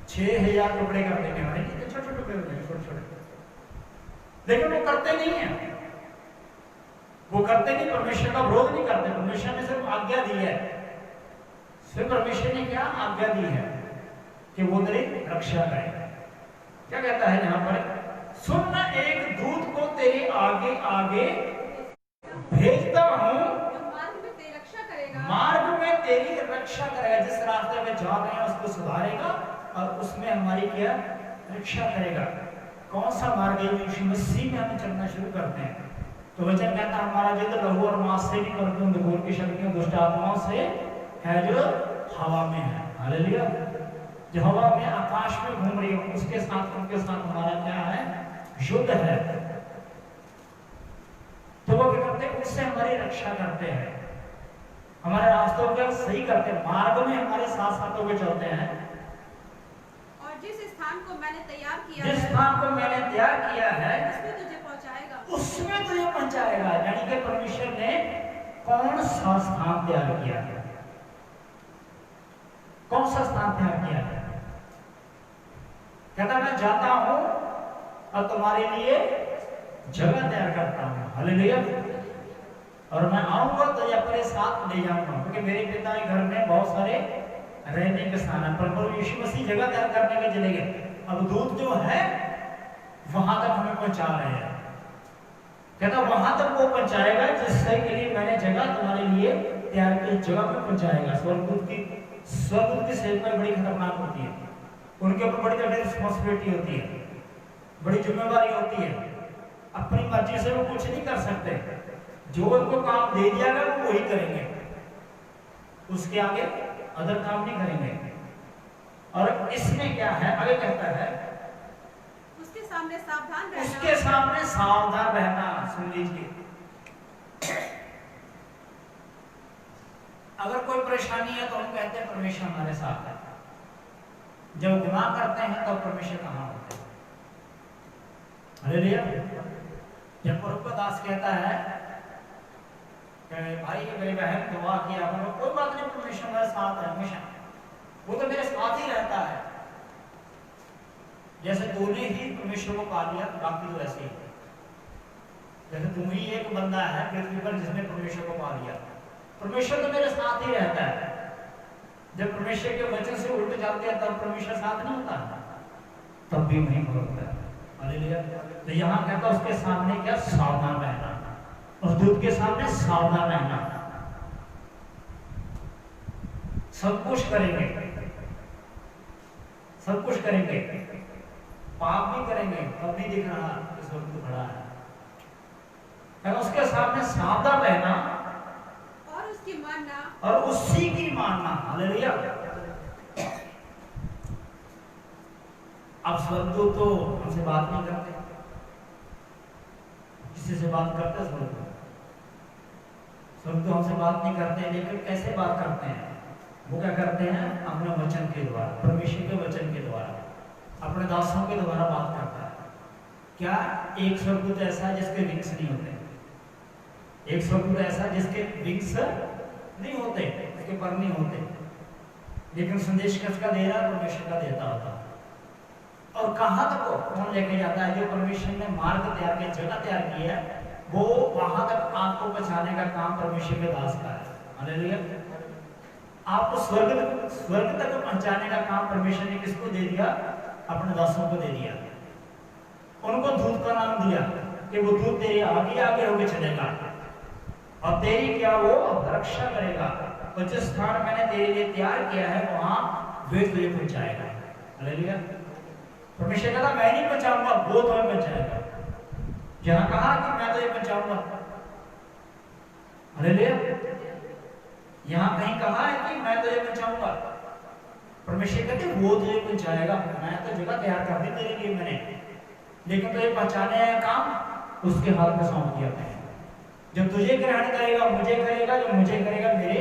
6000 टुकड़े कर देंगे हमारे, छोटे छोटे टुकड़े हो जाएंगे, छोटे छोटे। लेकिन वो करते नहीं है, वो करते नहीं, परमेश्वर का विरोध नहीं करते। परमेश्वर ने सिर्फ आज्ञा दी है, सिर्फ परमेश्वर ने क्या आज्ञा दी है कि वो तेरी रक्षा करे। क्या कहता है यहाँ पर? सुन, एक दूत को तेरे आगे आगे भेजता हूँ, मार्ग में तेरी रक्षा करेगा। जिस रास्ते में जा रहे हैं उसको सुधारेगा और उसमें हमारी क्या? रक्षा करेगा। कौन सा मार्ग है? यीशु मसीह में हम चलना शुरू करते हैं तो वचन कहता है हमारा युद्ध लहू और मांस से नहीं परंतु अंधकार की शक्तियों दुष्ट आत्माओं से है जो हवा में है। हालेलुया। जो हवा में आकाश में घूम रही है उसके साथ, उनके साथ हमारा क्या है? युद्ध है। तो वो क्या करते हैं? उससे हमारी रक्षा करते हैं, हमारे रास्तों को सही करते हैं, मार्ग में हमारे साथ साथ होकर चलते हैं। और जिस स्थान को मैंने तैयार किया जिस स्थान को मैंने तैयार किया है उसमें तुझे पहुंचाएगा, उसमें तुझे पहुंचाएगा। यानी कि परमेश्वर ने कौन सा स्थान तैयार किया है? कौन सा स्थान तैयार किया है? कहता मैं जाता हूं और तुम्हारे लिए जगह तैयार करता हूं। हालेलुया। और मैं आऊंगा तो ये अपने साथ ले जाऊंगा, क्योंकि मेरे पिता के घर में बहुत सारे रहने के स्थान है। प्रभु यीशु मसीह जगह तैयार करने के चले गए, अब दूत जो है वहां तक हमें पहुंचा रहे हैं। कहता वहां तक वो पहुंचाएगा जिससे के लिए मैंने जगह तुम्हारे लिए तैयार की, जगह पे पहुंचाएगा। स्वर्गदूत की सेवा बड़ी खतरनाक होती है, उनके ऊपर बड़ी बड़ी रिस्पॉन्सिबिलिटी होती है, बड़ी जिम्मेवारी होती है। अपनी मर्जी से वो कुछ नहीं कर सकते, जो उनको काम दे दिया गया वो वही करेंगे, उसके आगे अदर काम नहीं करेंगे। और इसमें क्या है? आगे कहता है उसके सामने सावधान रहना, उसके सामने सावधान रहना। सुन लीजिए, अगर कोई परेशानी है तो हम कहते हैं परमेश्वर हमारे साथ है। जब गुनाह करते हैं तो परमेश्वर कहाँ होते हैं? हालेलुया। जब प्रभु दास कहता है भाई मेरी बहन दुआ किया करो, कोई बात नहीं, परमेश्वर मेरे साथ है हमेशा, वो तो मेरे साथ ही रहता है। जैसे तूने ही परमेश्वर को पा लिया, बाकी तो ऐसे ही है। जैसे तुम ही एक बंदा है पृथ्वी पर जिसने परमेश्वर को पा लिया, परमेश्वर तो मेरे साथ ही रहता है। जब परमेश्वर के वचन से उल्ट जाते हैं तब परमेश्वर साथ नहीं होता, तब भी नहीं होता है। हालेलुया। तो यहाँ कहता है उसके सामने क्या, सावधान रहना, उस दूत के सामने सावधान रहना। सब कुछ करेंगे, सब कुछ करेंगे, पाप भी करेंगे, तब भी दिख रहा इस वक्त खड़ा है। उसके सामने सावधान रहना और उसकी मानना, और उसी की मानना। हालेलुया। अब स्वर्गदूत तो हमसे बात नहीं करते, किसी से बात करते स्वर्गदूत? स्वर्गदूत हमसे बात नहीं करते, लेकिन कैसे बात करते हैं? वो क्या करते हैं? अपने वचन के द्वारा, परमेश्वर के वचन के द्वारा, अपने दासों के द्वारा बात करता है। क्या एक स्वर्गदूत ऐसा है जिसके विंग्स नहीं होते? एक स्वर्गदूत ऐसा जिसके विंग्स नहीं होते, उसके पर नहीं होते, लेकिन संदेश किसका दे रहा है? परमेश्वर का देता होता। और कहां तक वो कौन लेके जाता है? जो परमेश्वर ने मार्ग तैयार किया, जगह तैयार की है, वो वहां तक आपको पहुंचाने का काम परमेश्वर के दास का है। हालेलुया। आपको स्वर्ग तक पहुंचाने का काम परमेश्वर ने किसको दे दिया? अपने दासों को दे दिया। उनको दूत का नाम दिया कि वो दूत तेरे आगे आगे होके चलेगा और तेरी क्या, वो रक्षा करेगा, और जिस स्थान मैंने तेरे लिए तैयार किया है वहां वे तुझे पहुंचाएगा। हालेलुया। परमेश्वर कहता मैं नहीं पहुंचाऊंगा, वो तुम्हें पहुंचाएगा। जहां कहा कि मैं तुझे पहुंचाऊंगा, हालेलुया, यहां कहीं कहा है कि मैं तुझे पहुंचाऊंगा? परमेश्वर कहते वो तुझे पहुंचाएगा। मैं तो जगह तैयार कर दी तेरे लिए मैंने, लेकिन तुझे पहुंचाने का काम उसके हाथ में सौंप दिया मैंने। जब तुझे ग्रहण करेगा मुझे करेगा, जो मुझे करेगा मेरे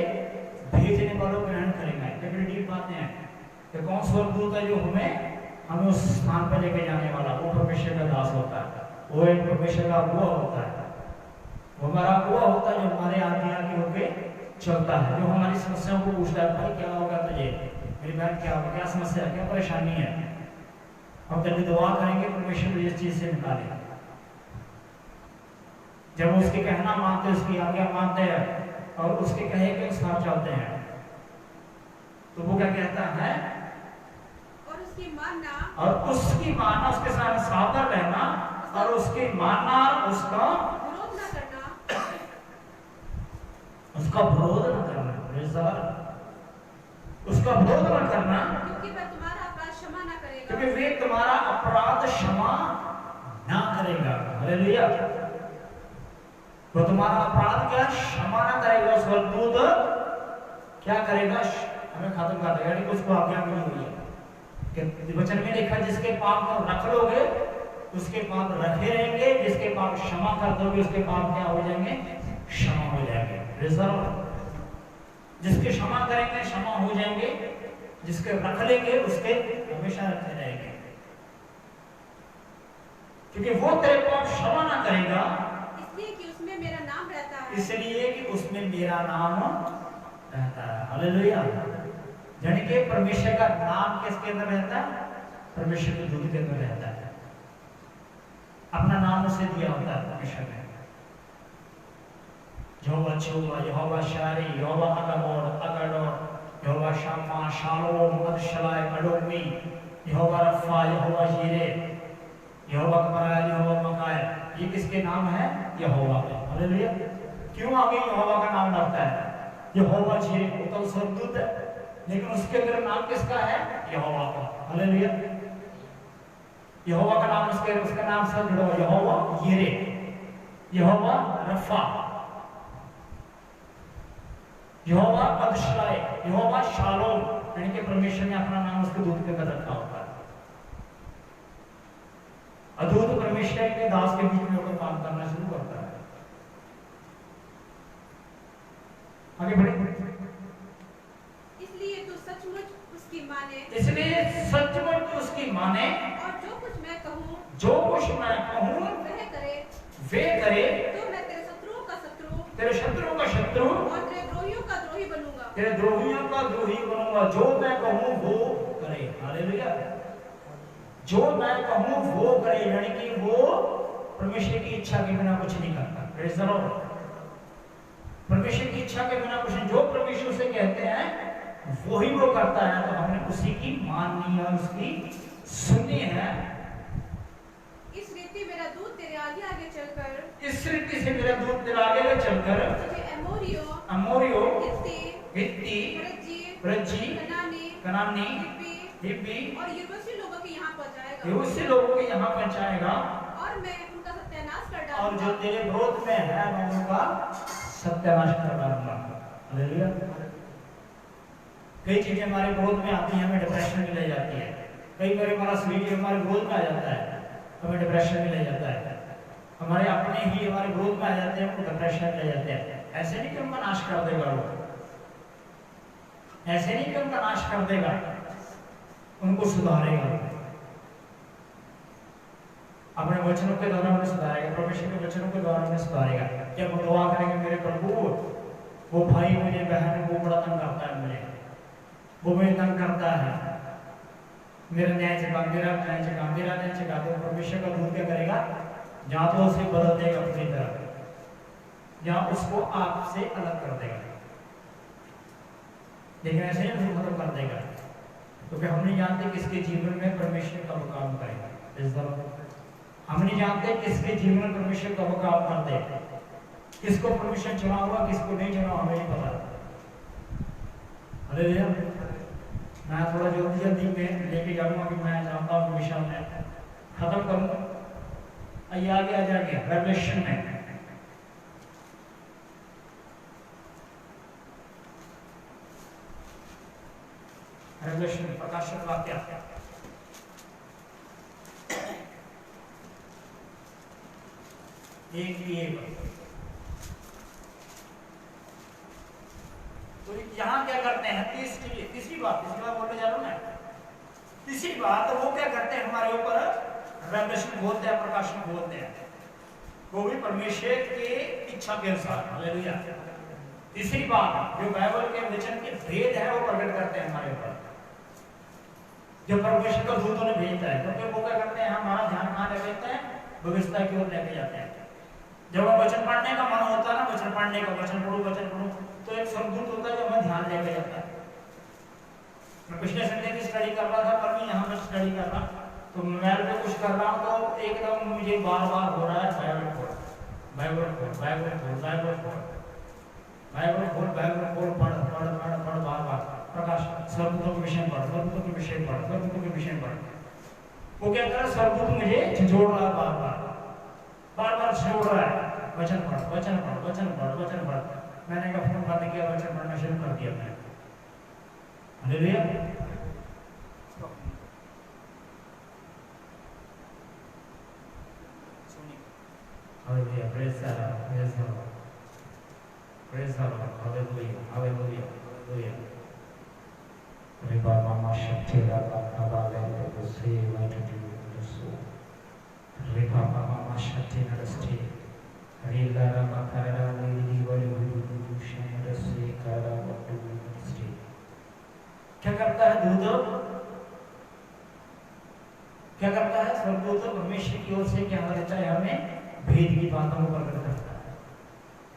भेजने वालों को ग्रहण करेगा। ये बड़ी डीप बातें हैं कि कौन स्वर्गदूत है जो हमें उस स्थान पर लेके जाने वाला? वो परमेश्वर का दास होता है, वो एक परमेश्वर का अगुआ होता है, वो हमारा अगुआ होता है, जो हमारे आगे आगे होके चलता है, जो हमारी समस्याओं को पूछता है, भाई क्या होगा तुझे, मेरी बहन क्या होगा, क्या समस्या है, क्या परेशानी है। हम जब दुआ करेंगे परमेश्वर इस चीज से निकाले। जब उसके कहना मानते, उसकी आज्ञा मानते हैं और उसके कहे के अनुसार चलते हैं, तो वो क्या कहता है? और उसकी मानना, और उसकी मानना, उसके साथ सावधान रहना, और उसकी मानना, उसका विरोध न करना, उसका विरोध न करना, उसका विरोध न करना, क्योंकि वह तुम्हारा अपराध क्षमा न करेगा, क्योंकि वे तुम्हारा अपराध क्षमा ना करेगा। हालेलुया। वो तुम्हारा अपराध क्या क्षमा ना करेगा। स्वर्गदूत क्या करेगा? हमें खत्म कर देगा। यानी उसको आज्ञा मिली हुई है कि वचन में लिखा जिसके पाप को रख लोगे उसके पाप रखे रहेंगे, जिसके पाप क्षमा कर दोगे उसके पाप क्या हो जाएंगे? क्षमा हो जाएंगे। जिसके क्षमा करेंगे क्षमा हो जाएंगे, जिसके रख लेंगे उसके हमेशा रखे रहेंगे, क्योंकि वो तेरे पाप क्षमा ना करेगा, इसलिए कि उसमें मेरा नाम रहता है, इसलिए कि उसमें मेरा नाम रहता है। हालेलुया। यानी कि परमेश्वर का नाम किसके अंदर रहता है? परमेश्वर के दूत के अंदर रहता है। अपना नाम उसे दिया होता है परमेश्वर ने। यहोवा छुआ, यहोवा शारी, यहोवा अगमोर, अगडोर, यहोवा शामा, शालोम, अदशलाय, अडोमी, यहोवा रफा, यहोवा हीरे, यहोवा कबराल, यहोवा मकाय। ये किसके नाम है? यहोवा के। हालेलुया। क्यों आगे यहोवा का नाम लगता है? यहोवा हीरे वो तो स्वर्गदूत है, लेकिन उसके अंदर नाम किसका है? यहोवा का। हालेलुया। यहोवा का नाम उसका नाम से जुड़ा हुआ, यहोवा हीरे, यहोवा रफा, यहोवा अदशलाय, यहोवा शालोम। यानी कि परमेश्वर ने अपना नाम उसके दूत के अंदर रखा होता है। अदूत परमेश्वर के दास के बीच में होकर काम करना शुरू करता है। आगे बढ़े। इसलिए तू सचमुच उसकी माने, इसलिए सचमुच उसकी माने, और जो कुछ मैं कहूँ वह करे, तो मैं तेरे शत्रुओं का शत्रु, तेरे शत्रुओं का शत्रु, तेरे द्रोहियों का द्रोही करूंगा, जो मैं कहूं वो करे। हालेलुया। जो मैं कहूं वो करे, यानी कि वो परमेश्वर की इच्छा के बिना कुछ नहीं करता। Praise the Lord. परमेश्वर की इच्छा के बिना कुछ नहीं, जो परमेश्वर से कहते हैं वही वो करता है। तो हमने उसी की माननी है, उसकी सुननी है। इस रीति मेरा दूत तेरे आगे आगे चलकर, इस रीति से मेरा दूत तेरे आगे आगे चलकर तुझे अमोरियो, हित्ती, हित्ती, परिज्जी, कनानी, हिब्बी और यबूसी लोगों के यहाँ पहुंचाएगा। यबूसी लोगों के यहाँ पहुंचाएगा। और मैं उनका सत्यानाश कर डालूंगा। और जो तेरे विरोध में है मैं उनका सत्यानाश कर डालूंगा। हालेलुया। कई चीजें हमारे विरोध में आती हैं, हमें डिप्रेशन में ले जाती है। कई बार हमारा शरीर हमारे विरोध में आ जाता है, हमें डिप्रेशन में ले जाता है। हमारे अपने ही हमारे विरोध में आ जाते हैं, वो डिप्रेशन में ले जाते हैं। ऐसे नहीं कि उनका नाश कर देगा वो, ऐसे नहीं कि उनका नाश कर देगा, उनको सुधारेगा। अपने वचनों के द्वारा उन्हें सुधारेगा, परमेश्वर के वचनों के द्वारा उन्हें सुधारेगा। जब वो दुआ करेंगे मेरे प्रभु, वो भाई मुझे, बहन वो बड़ा तंग करता है, मुझे वो मुझे तंग करता है, मेरा न्याय चुका, मेरा न्याय चुका, मेरा न्याय चुका, तो परमेश्वर का दूत क्या करेगा? जहाँ तो उसे बदल देगा अपनी तरफ, जहाँ उसको आपसे अलग कर देगा। लेकिन ऐसे नहीं खत्म कर देगा, क्योंकि हम नहीं जानते किसके जीवन में परमेश्वर का काम करेगा। हम नहीं जानते किसके जीवन में परमेश्वर का काम कर दे, किसको परमेश्वर चुना हुआ, किसको नहीं चुना, हमें नहीं पता। हालेलुया। मैं थोड़ा जल्दी में लेके जाऊंगा कि मैं चाहता हूँ मिशन में खत्म करूंगा। आइए आगे आ जाएंगे रेवलेशन में। रेवलेशन प्रकाशन वाक्य एक तो यहाँ क्या करते हैं? तीसरी बात बोलने जा रहा हूँ मैं। तीसरी बात वो क्या करते हैं? हमारे ऊपर रेवलेशन बोलते हैं, प्रकाशन बोलते हैं, वो भी परमेश्वर के इच्छा के अनुसार। हालेलुया। तीसरी बात जो बाइबल के वचन के भेद है वो प्रकट करते हैं हमारे ऊपर, जो परमेश्वर का दूत उन्हें भेजता है। क्योंकि वो क्या करते हैं? हमारा ध्यान कहाँ ले लेते हैं? व्यवस्था की ओर लेके जाते हैं। जब हम वचन पढ़ने का मन होता है ना, वचन पढ़ने का, वचन पढ़ो, तो एक स्वर्गदूत होता है जो हमें ध्यान लेके जाता है। मैं पिछले संडे की स्टडी कर रहा था, पर मैं यहाँ पर स्टडी कर रहा, तो मैं भी कुछ कर रहा हूँ तो एकदम मुझे बार बार हो रहा है बाइबल खोल, पढ़ बार बार प्रकाश, स्वर्गदूतों के विषय पढ़, स्वर्गदूतों के विषय पढ़। वो क्या कर रहा है? स्वर्गदूत मुझे झंझोड़ रहा है, बार बार झंझोड़ रहा है, वचन पढ़। मैंने कहा फोन बंद किया, वचन पढ़ना शुरू कर दिया मैंने। Hallelujah. Hallelujah. Praise the Lord. Hallelujah. Riba mama shatira baba to see what to do to so. Riba mama shatira rasti. Rila rama kara lili wali wali shan rasti kara wali rasti. क्या करता है दूत? क्या करता है? स्वर्गदूत परमेश्वर की ओर से क्या देता है? हमें भेद की बातों को प्रकट करता है।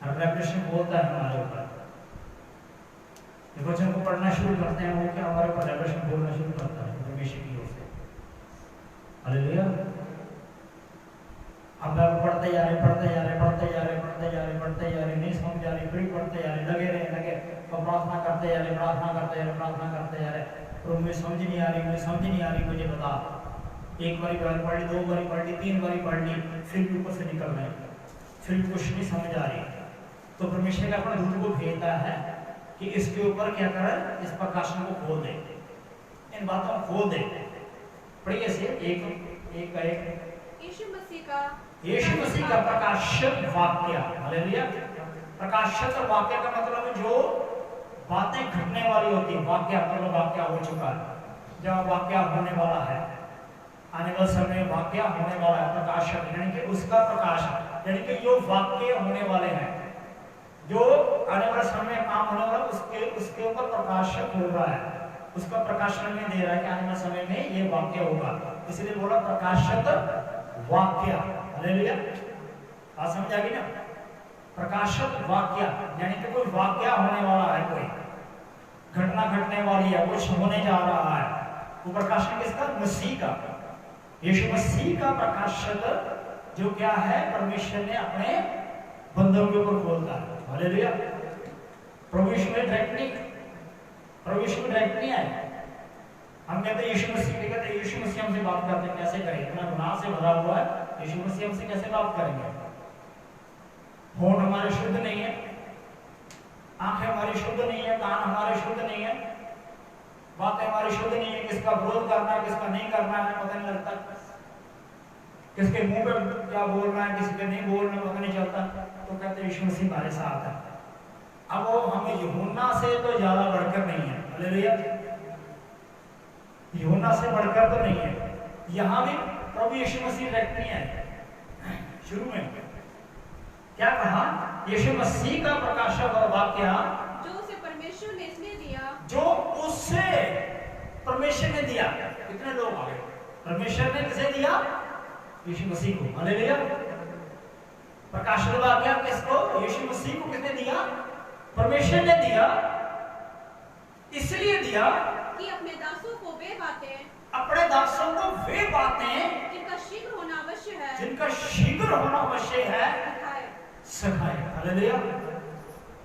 और रेवलेशन बोलता है हमारे ऊपर, वचन को पढ़ना शुरू करते हैं, वो क्या हमारे ऊपर रेवलेशन बोलना शुरू करता है परमेश्वर की ओर से। हालेलुया। अब आप पढ़ते जा रहे, नहीं समझ आ रही, फिर पढ़ते जा रहे, लगे और प्रार्थना करते जा रहे, और मुझे समझ नहीं आ रही, मुझे बता। एक बारी पढ़ ली, 2 बारी पढ़ ली, 3 बारी पढ़ ली, फिर भी ऊपर से निकल रहे, फिर भी कुछ नहीं समझ आ रही। तो परमेश्वर का अपना दूत को भेजता है कि इसके ऊपर क्या करे? इस प्रकाशन को खोल दे, इन बातों को खोल दे। पढ़िए से एक यीशु मसीह का प्रकाशित वाक्य। हालेलुया। प्रकाशित वाक्य का मतलब जो बातें घटने वाली होती है। वाक्य मतलब वाक्य हो चुका है, जब वाक्य होने वाला है, आने वाले समय में वाक्य होने वाला है। प्रकाशित यानी कि उसका प्रकाश, यानी कि जो वाक्य होने वाले हैं, जो आने वाले समय में काम होने वाला उसके ऊपर प्रकाशक हो रहा है, उसका प्रकाशन में दे रहा है कि आने वाले समय में ये वाक्य होगा, इसलिए बोला प्रकाशक वाक्य। हालेलुया, बात समझ आ गई ना? प्रकाशक वाक्य यानी कि कोई वाक्य होने वाला है, कोई घटना घटने वाली है, कुछ होने जा रहा है। वो प्रकाशन किसका? मसीह का, यीशु मसीह का प्रकाशक जो क्या है, परमेश्वर ने अपने बंदों के ऊपर खोलता है। हालेलुया, प्रभु यीशु में डायरेक्ट नहीं आए। हम कहते हैं यीशु मसीह, कहते हैं यीशु मसीह हमसे बात करते हैं, कैसे करें? इतना गुनाह से भरा हुआ है, यीशु मसीह हमसे कैसे बात करेंगे? होंठ हमारे शुद्ध नहीं है, आंखें हमारी शुद्ध नहीं है, कान हमारे शुद्ध नहीं है, बातें हमारी शुद्ध नहीं है, किसका विरोध करना है किसका नहीं करना है पता नहीं लगता, किसके मुंह पे क्या बोलना है किसी के नहीं बोलना पता नहीं चलता। तो कहते हैं यीशु मसीह हमारे साथ है। अब वो हमें यूहन्ना से तो ज्यादा बढ़कर नहीं है। हालेलुया, यूहन्ना से बढ़कर तो नहीं है। यहाँ भी प्रभु यीशु मसीह डायरेक्ट नहीं है। शुरू में क्या कहा? यीशु मसीह का प्रकाशक और वाक्य जो उसे परमेश्वर ने इसलिए दिया, जो उससे परमेश्वर ने दिया। कितने लोग आ गए? परमेश्वर ने किसे दिया? यीशु मसीह को। हालेलुया, प्रकाशक वाक्य किसको? यीशु मसीह को किसने दिया? परमेश्वर ने दिया। इसलिए दिया कि अपने दासों को वे बातें, अपने दासों को वे बातें जिनका शीघ्र होना अवश्य है, जिनका शीघ्र होना अवश्य है सिखाए। हालेलुया,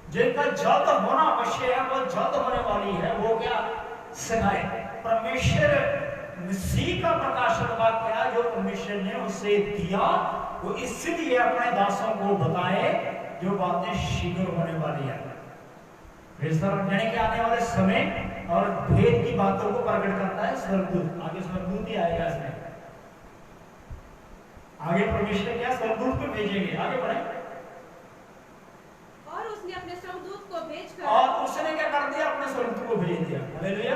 जिनका जल्द होना अवश्य है, वो जल्द होने वाली है, वो क्या सिखाए। परमेश्वर मसीह का प्रकाशन वाक्य जो परमेश्वर ने उसे दिया, वो इसलिए अपने दासों को बताए जो बातें शीघ्र होने वाली है। यानी कि आने वाले समय और भेद की बातों को प्रकट करता है स्वर्गदूत। आगे स्वर्गदूत ही आएगा इसमें, आगे परमेश्वर क्या स्वर्गदूत को भेजेंगे। आगे बढ़े। और उसने अपने स्वर्गदूत को भेजकर, और उसने क्या कर दिया? अपने स्वर्गदूत को भेज दिया। हालेलुया,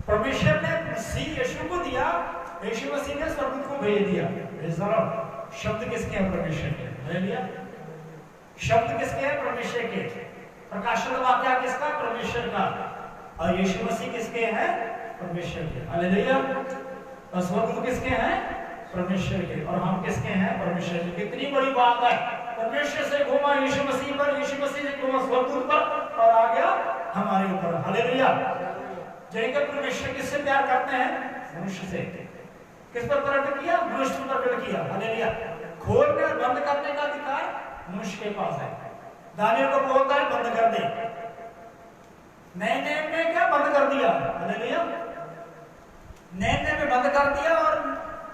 परमेश्वर ने मसीह यीशु को दिया, यीशु मसीह ने स्वर्गदूत को भेज दिया। शब्द किसके हैं? परमेश्वर के। हालेलुया, शब्द किसके हैं? परमेश्वर के। प्रकाशन वाक्य किसका? परमेश्वर का। और यीशु मसीह किसके हैं? परमेश्वर के। हालेलुया, और स्वर्गदूत किसके हैं? परमेश्वर के। और हम किसके हैं? परमेश्वर के। कितनी बड़ी बात है! परमेश्वर से घूमा यीशु मसीह पर, यीशु मसीह से घूमा स्वर्गदूत पर, और आ गया हमारे ऊपर। हालेलुया, जिनके परमेश्वर किससे प्यार करते हैं? मनुष्य से। किस पर प्रकट किया? मनुष्य पर प्रकट किया। हालेलुया, खोलने और बंद करने का अधिकार मनुष्य के पास है। दानियल को बोलता है बंद कर दे, नए नेम में क्या बंद कर दिया? हालेलुया, नए नेम में बंद कर दिया और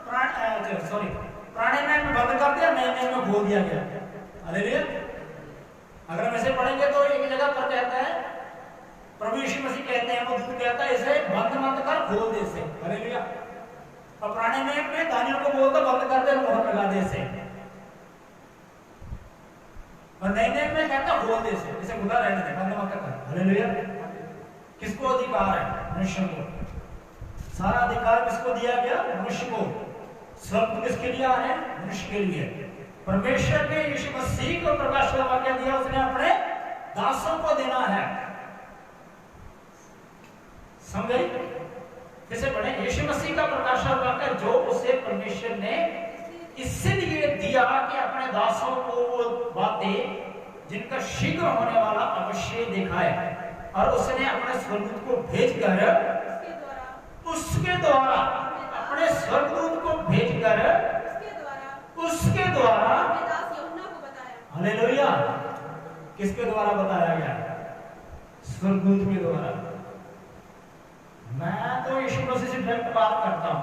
पुराने नेम में बंद कर दिया, नए नेम में खोल दिया गया। हालेलुया, अगर हम इसे पढ़ेंगे तो एक जगह पर कहता है, प्रभु यीशु मसीह कहते हैं, वो दूत कहता है इसे बंद मत कर, खोल दे इसे। हालेलुया, और पुराने नेम में दानियल को बोलता बंद कर दे, मोहर लगा दे इसे, और नए नेम में कहता खोल दे इसे खुला रहने दे, बंद मत कर। हालेलुया, किसको अधिकार है? मनुष्य को। सारा अधिकार किसको दिया गया? मनुष्य को। सब किसके लिए है? मनुष्य के लिए। परमेश्वर ने यीशु मसीह को प्रकाश वाक्य दिया, उसने अपने दासों को देना है। समझे? किसे पढ़े? यीशु मसीह का प्रकाश वाक्य जो उसे परमेश्वर ने इसलिए दिया कि अपने दासों को वो बातें जिनका शीघ्र होने वाला अवश्य दिखाए। और उसने अपने स्वर्गदूत को भेजकर, उसके द्वारा अपने स्वर्गदूत को भेजकर उसके द्वारा हालेलुया, किसके द्वारा बताया गया? स्वर्गदूत के द्वारा। मैं तो यीशु मसीह से डायरेक्ट बात करता हूं,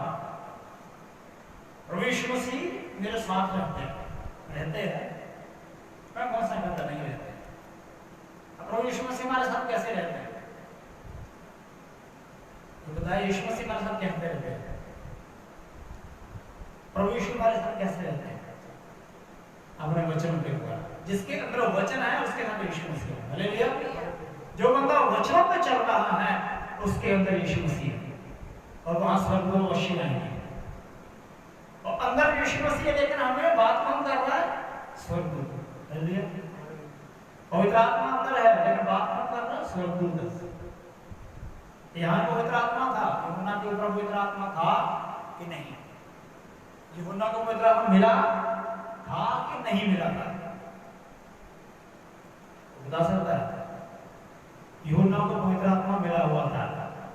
प्रभु यीशु मसीह मेरे साथ रहते हैं। मैं कौन सा कहता नहीं रहते? प्रभु यीशु मसीह हमारे साथ कैसे रहते हैं? तो बताइए, यीशु मसीह हमारे साथ कैसे रहते हैं? प्रभु यीशु हमारे साथ कैसे रहते हैं? अपने वचन के द्वारा। जिसके अंदर वचन है उसके साथ यीशु मसीह है। हालेलुया, जो बंदा वचनों पे चल रहा है उसके अंदर यीशु मसीह है, और वहां स्वर्गदूत अवश्य आएंगे। और अंदर यीशु मसीह है, लेकिन हमें बात कौन कर रहा है? स्वर्गदूत। हालेलुया, पवित्र आत्मा अंदर है, लेकिन बात कौन कर रहा है? स्वर्गदूत। यहाँ पवित्र आत्मा था, यूहन्ना के ऊपर पवित्र आत्मा था कि नहीं? यूहन्ना को पवित्र आत्मा मिला था कि नहीं मिला था? बता सकता है? यूहन्ना को पवित्र आत्मा मिला हुआ था,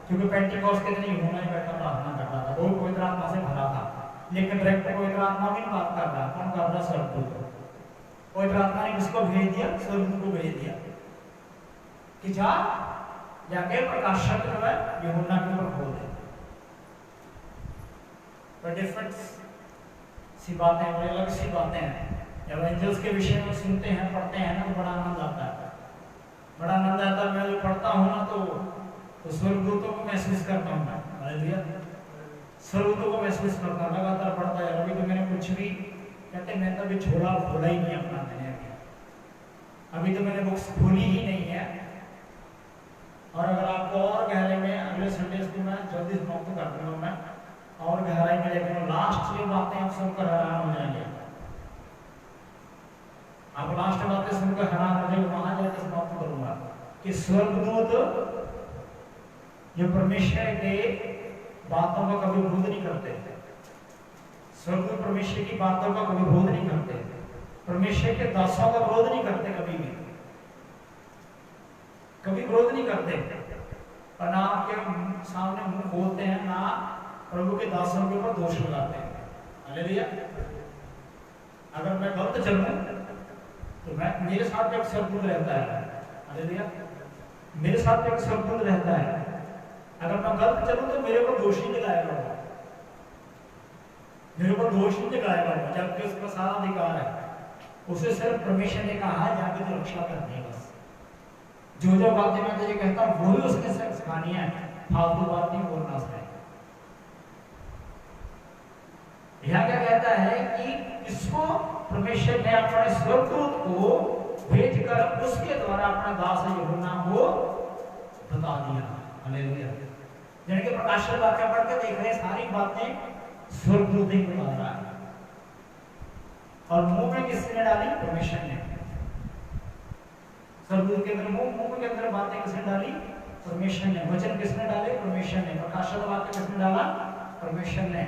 क्योंकि पेंटिकॉस्ट के दिन यूहन्ना ही बैठा प्रार्थना कर रहा था, वो पवित्र आत्मा से भरा था। लेकिन डायरेक्ट पवित्र आत्मा की बात कर रहा है, कौन कर रहा है? स्वर्गदूत। पवित्र आत्मा ने किसको भेज दिया? स्वर्गदूत को भेज दिया कि जाके प्रकाशक जो है यूहन्ना के ऊपर खोल दे। तो डिफरेंट सी बातें, बड़ी अलग सी बातें हैं। जब एंजल्स के विषय में सुनते हैं, पढ़ते हैं ना, तो बड़ा आनंद आता है, बड़ा आनंद आता है। मैं जो पढ़ता हूँ ना, तो स्वर्गदूतों को महसूस करता हूँ मैं। हालेलुया, स्वर्गदूतों को महसूस करता हूँ, लगातार पढ़ता है। अभी तो मैंने कुछ भी कहते, मैंने तो अभी खोला ही नहीं अपना, मैंने अभी तो मैंने बुक्स खोली ही नहीं है। और अगर आपको और गहरे में अगले संडे को मैं जल्दी समाप्त कर दूंगा, मैं और गहराई में लेकिन लास्ट जो बातें आप सुनकर हैरान हो जाएंगे। आप लास्ट बातें सुनकर हैरान हो जाएंगे, वहां जाकर समाप्त करूंगा कि स्वर्गदूत जो परमेश्वर के बातों का कभी विरोध नहीं करते, स्वर्गदूत परमेश्वर की बातों का कभी विरोध नहीं करते, परमेश्वर के दासों का विरोध नहीं करते, कभी विरोध नहीं करते, और ना आपके सामने मुंह खोलते हैं, ना प्रभु के दासों के ऊपर दोष लगाते हैं। हालेलुया। अगर मैं गलत चलूं तो मैं, मेरे साथ एक स्वर्गदूत रहता है। हालेलुया, मेरे साथ एक स्वर्गदूत रहता है। अगर मैं गलत चलूं तो मेरे ऊपर दोष नहीं लगाएगा, मेरे ऊपर दोष नहीं लगाएगा, जबकि उसका सारा अधिकार है। उसे सिर्फ परमेश्वर ने कहा है जाके तो रक्षा करनी है बस। जो बातें मैं तुझे कहता हूँ वही उसके सिर्फ सिखानी है, फालतू बात नहीं बोलना उसने। यहाँ क्या कहता है कि इसको परमेश्वर ने अपने स्वर्गदूत को भेजकर उसके द्वारा अपना दास यूहन्ना को बता दिया। हालेलुया। यानी कि प्रकाशित वाक्य पढ़ के देख रहे सारी बातें स्वर्गदूत ही बता रहा है। और मुंह में किसने डाली? परमेश्वर ने। स्वर्गदूत के अंदर मुंह के अंदर बातें किसने डाली? परमेश्वर ने। वचन किसने डाले? परमेश्वर ने। प्रकाशित वाक्य किसने डाला? परमेश्वर ने।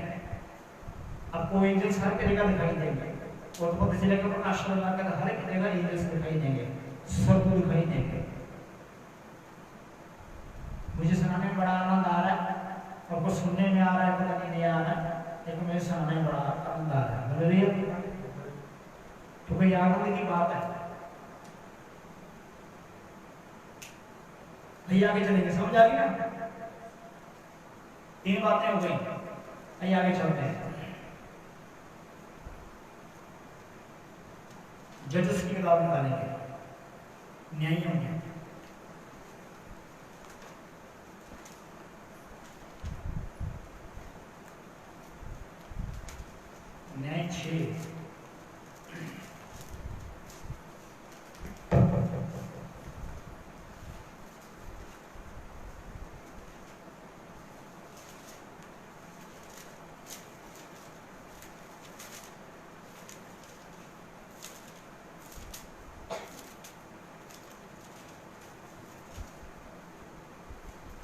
अब कोई एंजल्स हर जगह दिखाई देंगे, और खुद से लेकर प्रकाशित वाक्य हर एक जगह एंजल्स दिखाई देंगे, स्वर्गदूत दिखाई देंगे। मुझे सुनाने में बड़ा आनंद आ रहा है, और कुछ सुनने में आ रहा है, पता नहीं आ रहा है, लेकिन मुझे सुनाने में बड़ा आनंद आ रहा है। हालेलुया। तो कोई आनंद की बात है। भैया आगे चलेंगे, समझ आ गई ना? 3 बातें हो गई, आइए आगे चलते हैं। जजेस की किताब निकालेंगे, न्यायियों में। न्याय 6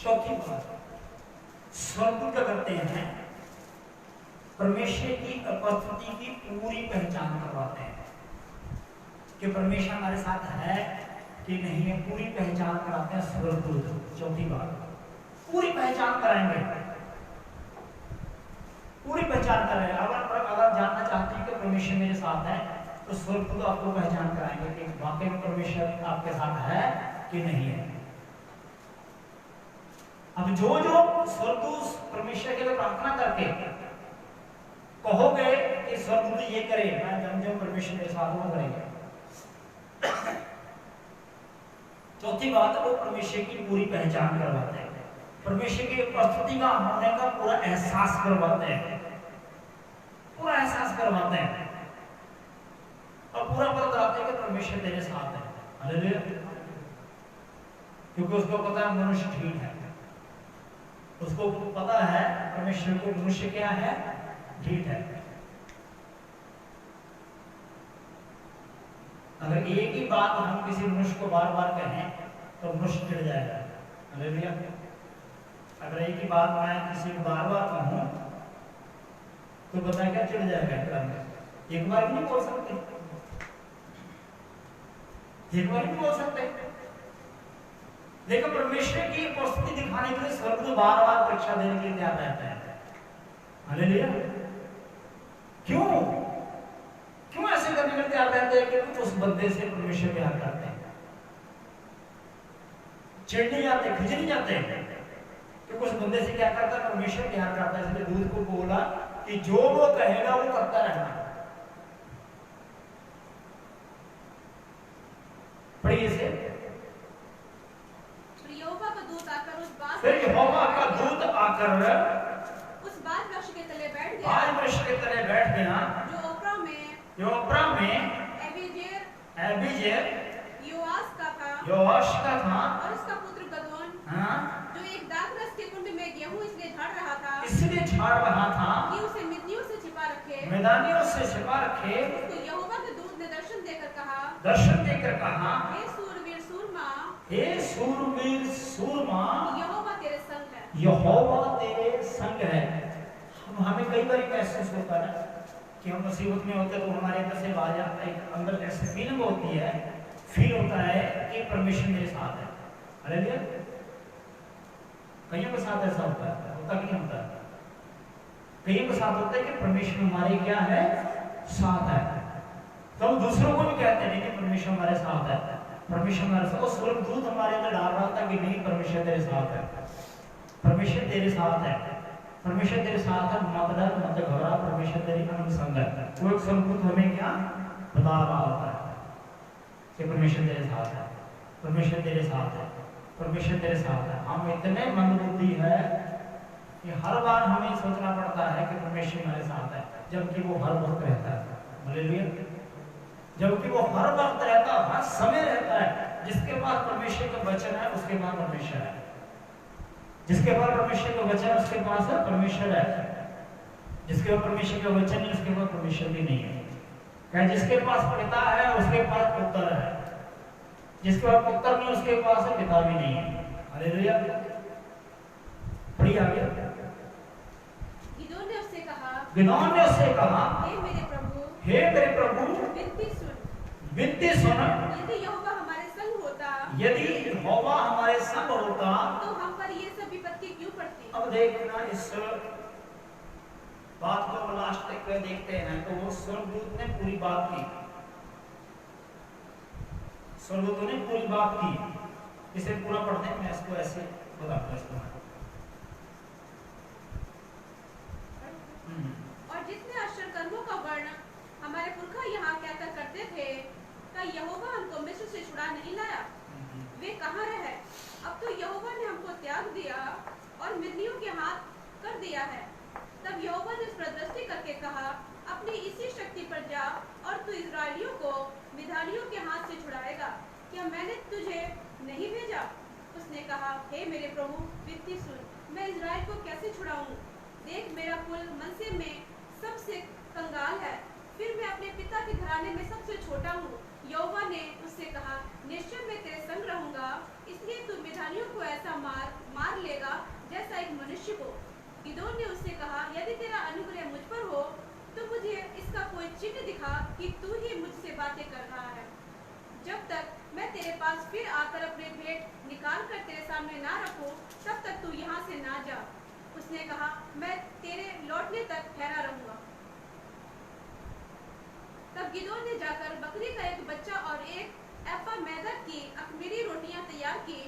चौथी बात, स्वर्गदूत क्या करते हैं? परमेश्वर की उपस्थिति की पूरी पहचान करवाते हैं कि परमेश्वर हमारे साथ है कि नहीं है, पूरी पहचान कराते हैं स्वर्गदूत। चौथी बात, पूरी पहचान कराएंगे, पूरी पहचान कराएंगे। अगर जानना चाहते हैं कि परमेश्वर मेरे साथ है, तो स्वर्गदूत आपको पहचान कराएंगे कि वाकई में परमेश्वर आपके साथ है कि नहीं है। अब जो स्वर्गदूत परमेश्वर के लिए प्रार्थना करके कहोगे कि स्वर्गदूत ये करे, मैं जब परमेश्वर मेरे साथ वो करेंगे। चौथी बात, वो परमेश्वर की पूरी पहचान करवाते हैं, परमेश्वर की उपस्थिति का होने का पूरा एहसास करवाते हैं, पूरा एहसास करवाते हैं, और पूरा पता कराते हैं कि परमेश्वर तेरे साथ है। हालेलुया। क्योंकि उसको पता है मनुष्य ठीक है, उसको पता है परमेश्वर को मनुष्य क्या है, ठीक है। अगर एक ही बात हम किसी मनुष्य को बार बार कहें तो मनुष्य चिढ़ जाएगा। हालेलुया। अगर एक ही बात मैं किसी को बार बार कहूं तो बता क्या चिढ़ जाएगा। एक बार भी नहीं बोल सकते, एक बार नहीं बोल सकते। देखो परमेश्वर की उपस्थिति दिखाने के लिए स्वर्गदूत बार बार परीक्षा देने के लिए तैयार रहता है। हालेलुया। क्यों क्यों ऐसे करने के लिए तैयार रहते हैं कि कुछ उस बंदे से परमेश्वर प्यार करते हैं, चिढ़ नहीं जाते, खिंच नहीं जाते कि कुछ बंदे से क्या करता है, परमेश्वर प्यार करता है। इसलिए दूत को बोला कि जो वो कहेगा वो करता रहना। पढ़िए से यहोवा का दूत आकर उस बात फिर यहोवा का दूत आकर उस बात वृक्ष के तले बैठ गया, बाज वृक्ष के तले बैठ गया, जो ओप्रा में एबीजेर योआश का था, योआश का था, और उसका पुत्र गदोन, जो एक दाखरस के कुंड में गेहूं इसलिए झाड़ रहा था, इसलिए झाड़ रहा था कि उसे मिद्नियों से छिपा रखे, मैदानियों से छिपा रखे। उसको यहोवा के दूत ने दर्शन देकर कहा, हे सूरवीर सूरमा, यहोवा तेरे संग है। यहोवा तेरे संग है। हमें कई बार महसूस होता है कि हम मुसीबत में होते हैं तो हमारे अंदर से आवाज एक अंदर ऐसे फीलिंग होती है, फील होता है कि परमेश्वर मेरे साथ है। हालेलुया। कईयों के साथ ऐसा होता है, होता कि नहीं होता? कईयों के साथ होता है कि परमेश्वर हमारे क्या है, साथ है। तो हम दूसरों को भी कहते हैं कि परमेश्वर हमारे साथ है, परमेश्वर हमारे साथ। स्वर्गदूत हमारे अंदर डाल रहा था कि नहीं, परमेश्वर तेरे साथ है, परमेश्वर तेरे साथ है, परमेश्वर तेरे साथ है, मत डर मत घबरा, परमेश्वर तेरी अनुग संग है। वो एक स्वर्गदूत हमें क्या बता रहा होता है कि परमेश्वर तेरे साथ है, परमेश्वर तेरे साथ है, परमेश्वर तेरे साथ है। हम इतने मंदबुद्धि है कि हर बार हमें सोचना पड़ता है कि परमेश्वर हमारे साथ है, जबकि वो हर वक्त रहता है। हालेलुया। जबकि वो हर वक्त रहता है, हर समय रहता है। जिसके पास परमेश्वर का वचन है उसके पास परमेश्वर है, जिसके पास परमेश्वर का वचन है उसके पास परमेश्वर है, जिसके पास परमेश्वर का वचन नहीं उसके पास परमेश्वर भी नहीं है। क्या जिसके पास पिता है उसके पास पुत्र है, जिसके पास पुत्र नहीं उसके पास पिता भी नहीं है। हालेलुया। पढ़िए आगे। गिदोन ने उससे कहा, हे मेरे प्रभु, विनती सुन। यदि यहोवा हमारे संग होता, तो हम पर ये सब विपत्ति क्यों पड़ती? अब देखना इस बात को लास्ट तक देखते हैं तो वो स्वर्गदूत ने पूरी बात की, स्वर्गदूत ने पूरी बात की। इसे पूरा पढ़ते हैं, मैं इसको ऐसे बताऊंगा इसको। और जितने आश्चर्य कर्मों का वर्णन हमारे पुरखा यहाँ कहकर करते थे, क्या यहोवा हमको मिस्र से छुड़ा नहीं लाया? वे कहाँ रहे? अब तो यहोवा ने हमको त्याग दिया और मिद्नियों के हाथ कर दिया है। तब यहोवा ने उस पर दृष्टि करके कहा, अपनी इसी शक्ति पर जा और तू इस्राएलियों को मिद्यानियों के हाथ से छुड़ाएगा। क्या मैंने तुझे नहीं भेजा? उसने कहा, हे मेरे प्रभु, विनती सुन, मैं इस्राएल को कैसे छुड़ाऊं? देख, मेरा कुल मनसे में सबसे कंगाल है, फिर मैं अपने पिता के घराने में सबसे छोटा हूँ। यहोवा ने उससे कहा, निश्चय मैं तेरे संग रहूंगा, इसलिए तू मिद्यानियों को ऐसा मार लेगा जैसा एक मनुष्य को। गिदोन ने उससे कहा, यदि तेरा अनुग्रह मुझ पर हो तो मुझे इसका कोई चिन्ह दिखा कि तू ही मुझसे बातें कर रहा है। जब तक मैं तेरे पास फिर आकर अपने भेंट निकाल कर तेरे सामने ना रखूं, तब तक तू यहाँ से ना जा। उसने कहा, मैं तेरे लौटने तक ठहरा रहूंगा। तब गिदोन ने जाकर बकरी का एक बच्चा और एक एफा मैदा की अख़मीरी रोटियां तैयार की।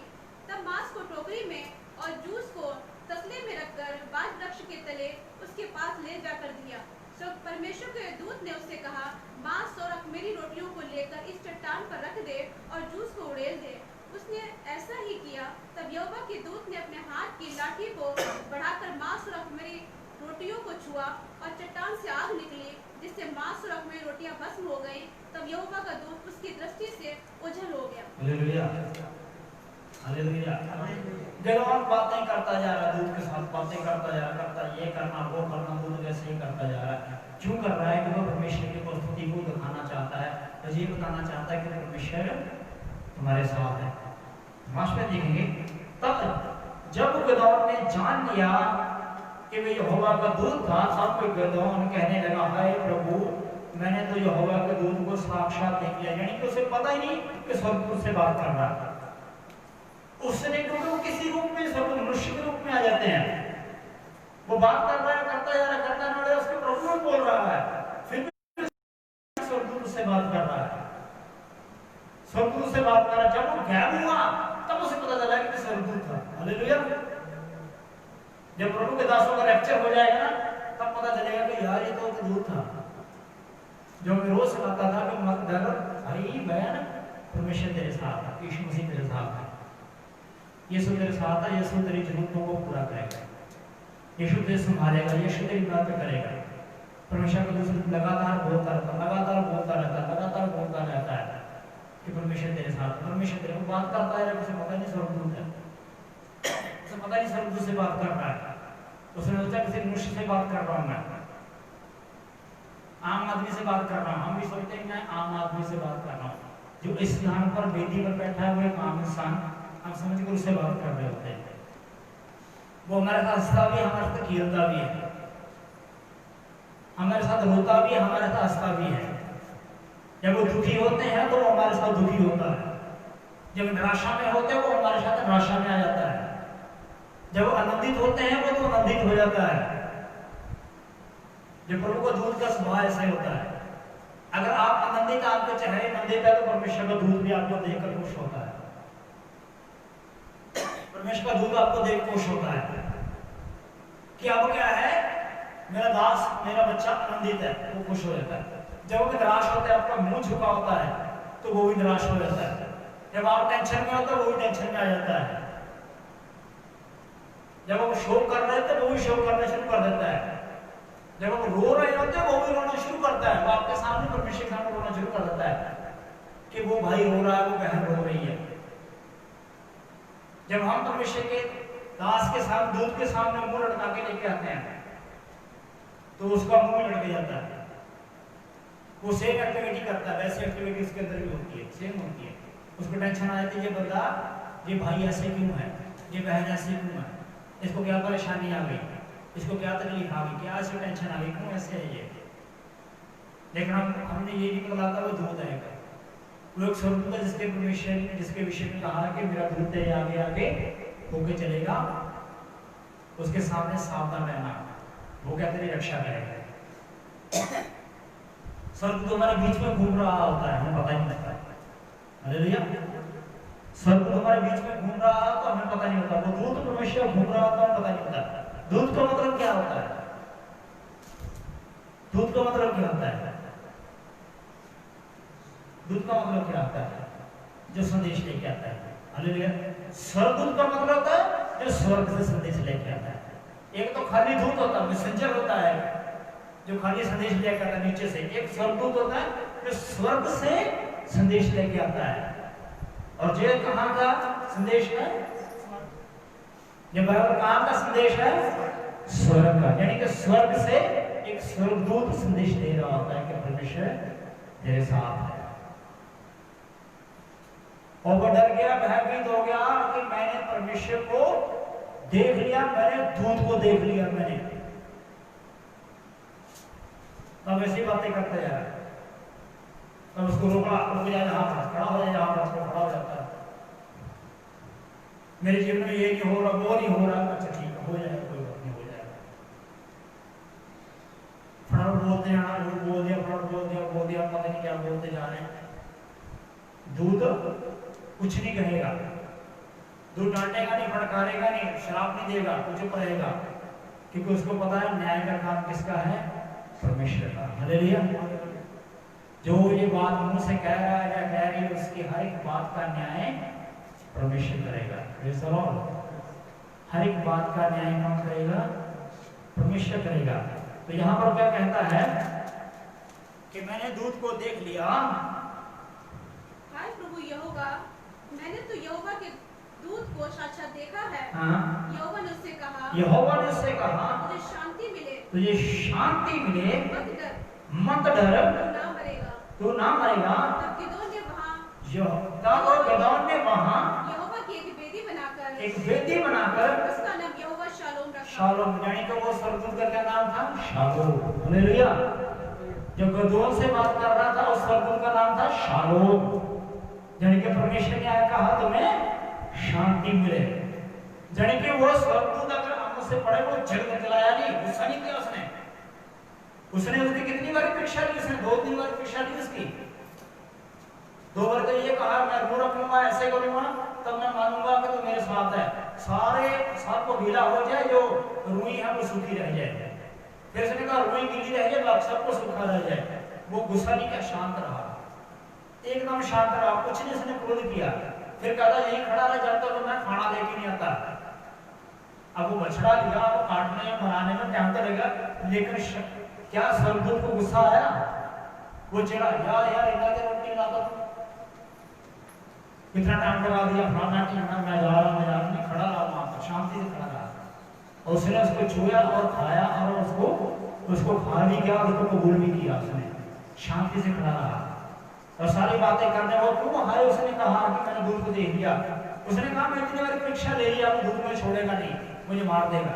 तब मांस को टोकरी में और जूस को तसले में रखकर बाज वृक्ष के तले उसके पास ले जाकर दिया। तो परमेश्वर के दूत ने उससे कहा, मांस और अख़मीरी रोटियों को लेकर इस चट्टान पर रख दे और जूस को उड़ेल दे। उसने ऐसा ही किया। तब यहोवा के दूत ने अपने हाथ की लाठी को बढ़ाकर मांस और अख़मीरी रोटियों को छुआ और चट्टान से आग निकली, जिससे मांस और अख़मीरी रोटियां भस्म हो गईं। तब यहोवा का दूत उसकी दृष्टि से ओझल हो गया। Hallelujah, hallelujah. गिदोन बातें करता जा रहा, दूत के साथ बातें करता जा रहा, करता ये करना वो करना, दूत ऐसे ही करता जा रहा है। क्यों कर रहा है? क्योंकि परमेश्वर की उपस्थिति को दिखाना चाहता है। तो ये बताना चाहता है कि परमेश्वर तुम्हारे साथ है। लास्ट में देखेंगे तब जब गिदोन ने जान लिया कि वे यहोवा का दूत था, तब गिदोन कहने लगा, हाय प्रभु, मैंने तो यहोवा के दूत को साक्षात देख लिया। यानी कि उसे पता ही नहीं कि स्वर्गदूत से बात कर रहा है। उसने क्योंकि वो किसी रूप में स्वर्ग मनुष्य के रूप में आ जाते हैं, वो बात कर रहा है, करता जा रहा है, करता जा रहा है, उसके प्रभु में बोल रहा है, फिर भी स्वर्गदूत से बात कर रहा है, स्वर्गदूत से बात कर रहा है। जब वो गायब हुआ तब उसे पता चला कि स्वर्गदूत था। हालेलुया। जब प्रभु के दासों का रैप्चर हो जाएगा ना, तब पता चलेगा कि यार ये तो दूत था जो मैं रोज सुनाता था कि मत डर भाई, मैं परमेश्वर तेरे साथ है, यीशु मसीह तेरे साथ है, यीशु तेरे साथ है, यीशु तेरी जरूरतों को पूरा करेगा, यीशु तेरे संभालेगा, यीशु तेरी बात करेगा। परमेश्वर का दूत लगातार बोलता रहता, लगातार बोलता रहता, लगातार बोलता रहता है कि परमेश्वर तेरे साथ है, परमेश्वर तेरे को बात करता है। उसे पता नहीं स्वर्गदूत है, उसे पता नहीं स्वर्गदूत से बात कर रहा है, उसने सोचा किसी मनुष्य से बात कर रहा हूं, मैं आम आदमी से बात कर रहा हूं। हम भी सोचते हैं मैं आम आदमी से बात कर रहा हूं, जो इस स्थान पर वेदी पर बैठा है वो एक आम इंसान, हम समझ कर उससे बात कर रहे होते हैं। वो हमारे साथ हंसता भी है, हमारे साथ खेलता भी है, हमारे साथ रोता भी है, हमारे साथ हंसता भी है। जब वो दुखी होते हैं तो वो हमारे साथ दुखी होता है, जब निराशा में होते हैं वो हमारे साथ निराशा में आ जाता है, जब आनंदित होते हैं वो तो आनंदित हो जाता है। जब प्रभु का दूत का स्वभाव ऐसा होता है, अगर आप आनंदित, आपके चेहरे आनंदित है तो परमेश्वर का दूत भी आपको देखकर खुश होता है, परमेश्वर का दूत आपको देख खुश होता है कि अब क्या है, मेरा दास, मेरा बच्चा आनंदित है, वो खुश हो जाता है। जब वो निराश होता है, आपका मुंह झुका होता है तो वो भी निराश हो जाता है। जब आप टेंशन में होते हैं वो भी टेंशन में आ जाता है। जब आप शोक कर रहे थे वो भी शोक करना शुरू कर देता है। जब आप रो रहे होते हैं वो भी रोना शुरू करता है, वो आपके सामने, परमेश्वर के सामने रोना शुरू कर देता है कि वो भाई रो रहा है, वो बहन रो रही है। जब हम परमेश्वर के दास के सामने, दूत के सामने मुंह लटका के लेके आते हैं तो उसका मुंह लटक जाता है, वो सेम एक्टिविटी करता है, वैसी एक्टिविटी उसके अंदर भी होती है, सेम होती है। उसको टेंशन आ जाती है, ये बंदा, ये भाई ऐसे क्यों है, ये बहन ऐसे क्यों है, इसको क्या परेशानी आ गई, इसको क्या तकलीफ आ गई, क्या ऐसी टेंशन आ गई, क्यों ऐसे है ये। लेकिन हमने ये नहीं पता था वो दूत है, वो एक स्वर्गदूत है जिसके परमेश्वर, जिसके विषय में कहा कि मेरा दूत है आगे आगे होके चलेगा, उसके सामने सावधान रहना, वो क्या तेरी रक्षा करेगा। स्वर्गदूत हमारे बीच में घूम रहा होता है, हमें पता ही नहीं लगता। हालेलुया। स्वर्गदूत हमारे बीच में घूम रहा है तो हमें पता नहीं होता, वो दूत परमेश्वर घूम रहा होता है, हमें पता नहीं होता। दूत का मतलब क्या होता है, दूत का मतलब क्या होता है, दूत का मतलब क्या होता है, जो संदेश लेके आता है। हालेलुया। स्वर्गदूत का मतलब होता है जो स्वर्ग से संदेश लेके आता है। एक तो खाली दूत होता है, मैसेंजर होता है जो खाली संदेश लेके आता है नीचे से, एक स्वर्गदूत होता है जो स्वर्ग से संदेश लेके आता है। और ये कहां का संदेश है, ये बराबर कहां का संदेश है, स्वर्ग का। यानी कि स्वर्ग से एक स्वर्गदूत संदेश दे रहा होता है कि परमेश्वर तेरे साथ है। और वो डर गया, भयभीत हो गया कि मैंने परमेश्वर को देख लिया, मैंने दूत को देख लिया, मैंने तब ऐसी बातें करते जा रहा है। तब उसको रोका, रुक जाए, यहाँ पर खड़ा हो जाए, यहाँ पर खड़ा हो जाता है। मेरे जीवन में ये नहीं हो रहा, वो नहीं हो रहा, अच्छा ठीक है, हो जाएगा, कोई बात नहीं, हो जाएगा। फटाफट बोलते जाना, बोल दिया, फटाफट बोल दिया, पता नहीं क्या बोलते जा रहे हैं। दूत कुछ नहीं कहेगा, दूत डांटेगा नहीं, फटकारेगा नहीं, श्राप नहीं देगा, कुछ कहेगा, क्योंकि उसको पता है न्याय का काम किसका है, परमेश्वर का। हालेलुया। जो ये बात मुंह से कह रहा है या कह रही है, उसकी हर एक बात का न्याय परमेश्वर करेगा। हर एक बात का न्याय कौन करेगा, परमेश्वर करेगा। तो यहाँ पर क्या कहता है कि मैंने दूत को देख लिया। हाय प्रभु यहोवा, मैंने तो यहोवा के दूत को साक्षात देखा है। यहोवा ने उससे कहा, यहोवा ने उससे कहा, तुझे शांति मिले, तुझे शांति मिले, मत डर, मत डर, तू ना मरेगा, तू ना मरेगा। तब गिदोन ने वहाँ यहोवा की एक वेदी बनाकर उसका नाम यहोवा शालोम रखा। शालोम यानी कि वो स्वर्गदूत का क्या नाम था? शालोम। हालेलुया। जो गिदोन से बात कर रहा था उस स्वर्गदूत का नाम था शालोम, यानी कि परमेश्वर ने आया कहा तुम्हें शांति मिले। यानी कि वो स्वर्गदूत अगर आंखों से पड़े वो जग में चलाया नहीं, गुस्सा नहीं किया उसने उसकी कितनी बार परीक्षा ली? उसने 2-3 बार परीक्षा ली उसकी। 2 बार तो ये कहा मैं रो रखूंगा, ऐसे करूंगा, तब मैं मानूंगा कि तू मेरे साथ है। सारे साथ को गीला हो जाए, जो रुई है वो सूखी रह जाए। फिर उसने कहा रुई गीली रह जाए, बाकी सबको सूखा रह जाए। वो गुस्सा नहीं किया, शांत रहा, एकदम शांत रहा, कुछ नहीं उसने क्रोध किया। फिर कहता यही खड़ा रहा जब तक तो मैं खाना लेके नहीं आता। अब वो बछड़ा लिया, वो काटने में बनाने में टाइम तो लगेगा, लेकिन क्या स्वर्गदूत को गुस्सा आया? वो चिढ़ा, यार इतना के रोटी लाता तू, कितना टाइम लगा दिया, फलाना टीना, मैं जा रहा नहीं, खड़ा रहा वहां पर, शांति से खड़ा रहा। और उसने उसको छुआ और खाया और उसको खा भी किया और उसको कबूल भी किया। उसने शांति से खड़ा रहा और सारी बातें करने वो क्यों हाय? उसने कहा कि मैंने दूध को देख लिया। उसने कहा मैं इतनी बार परीक्षा ले लिया, वो दूध में छोड़ेगा नहीं, मुझे मार देगा।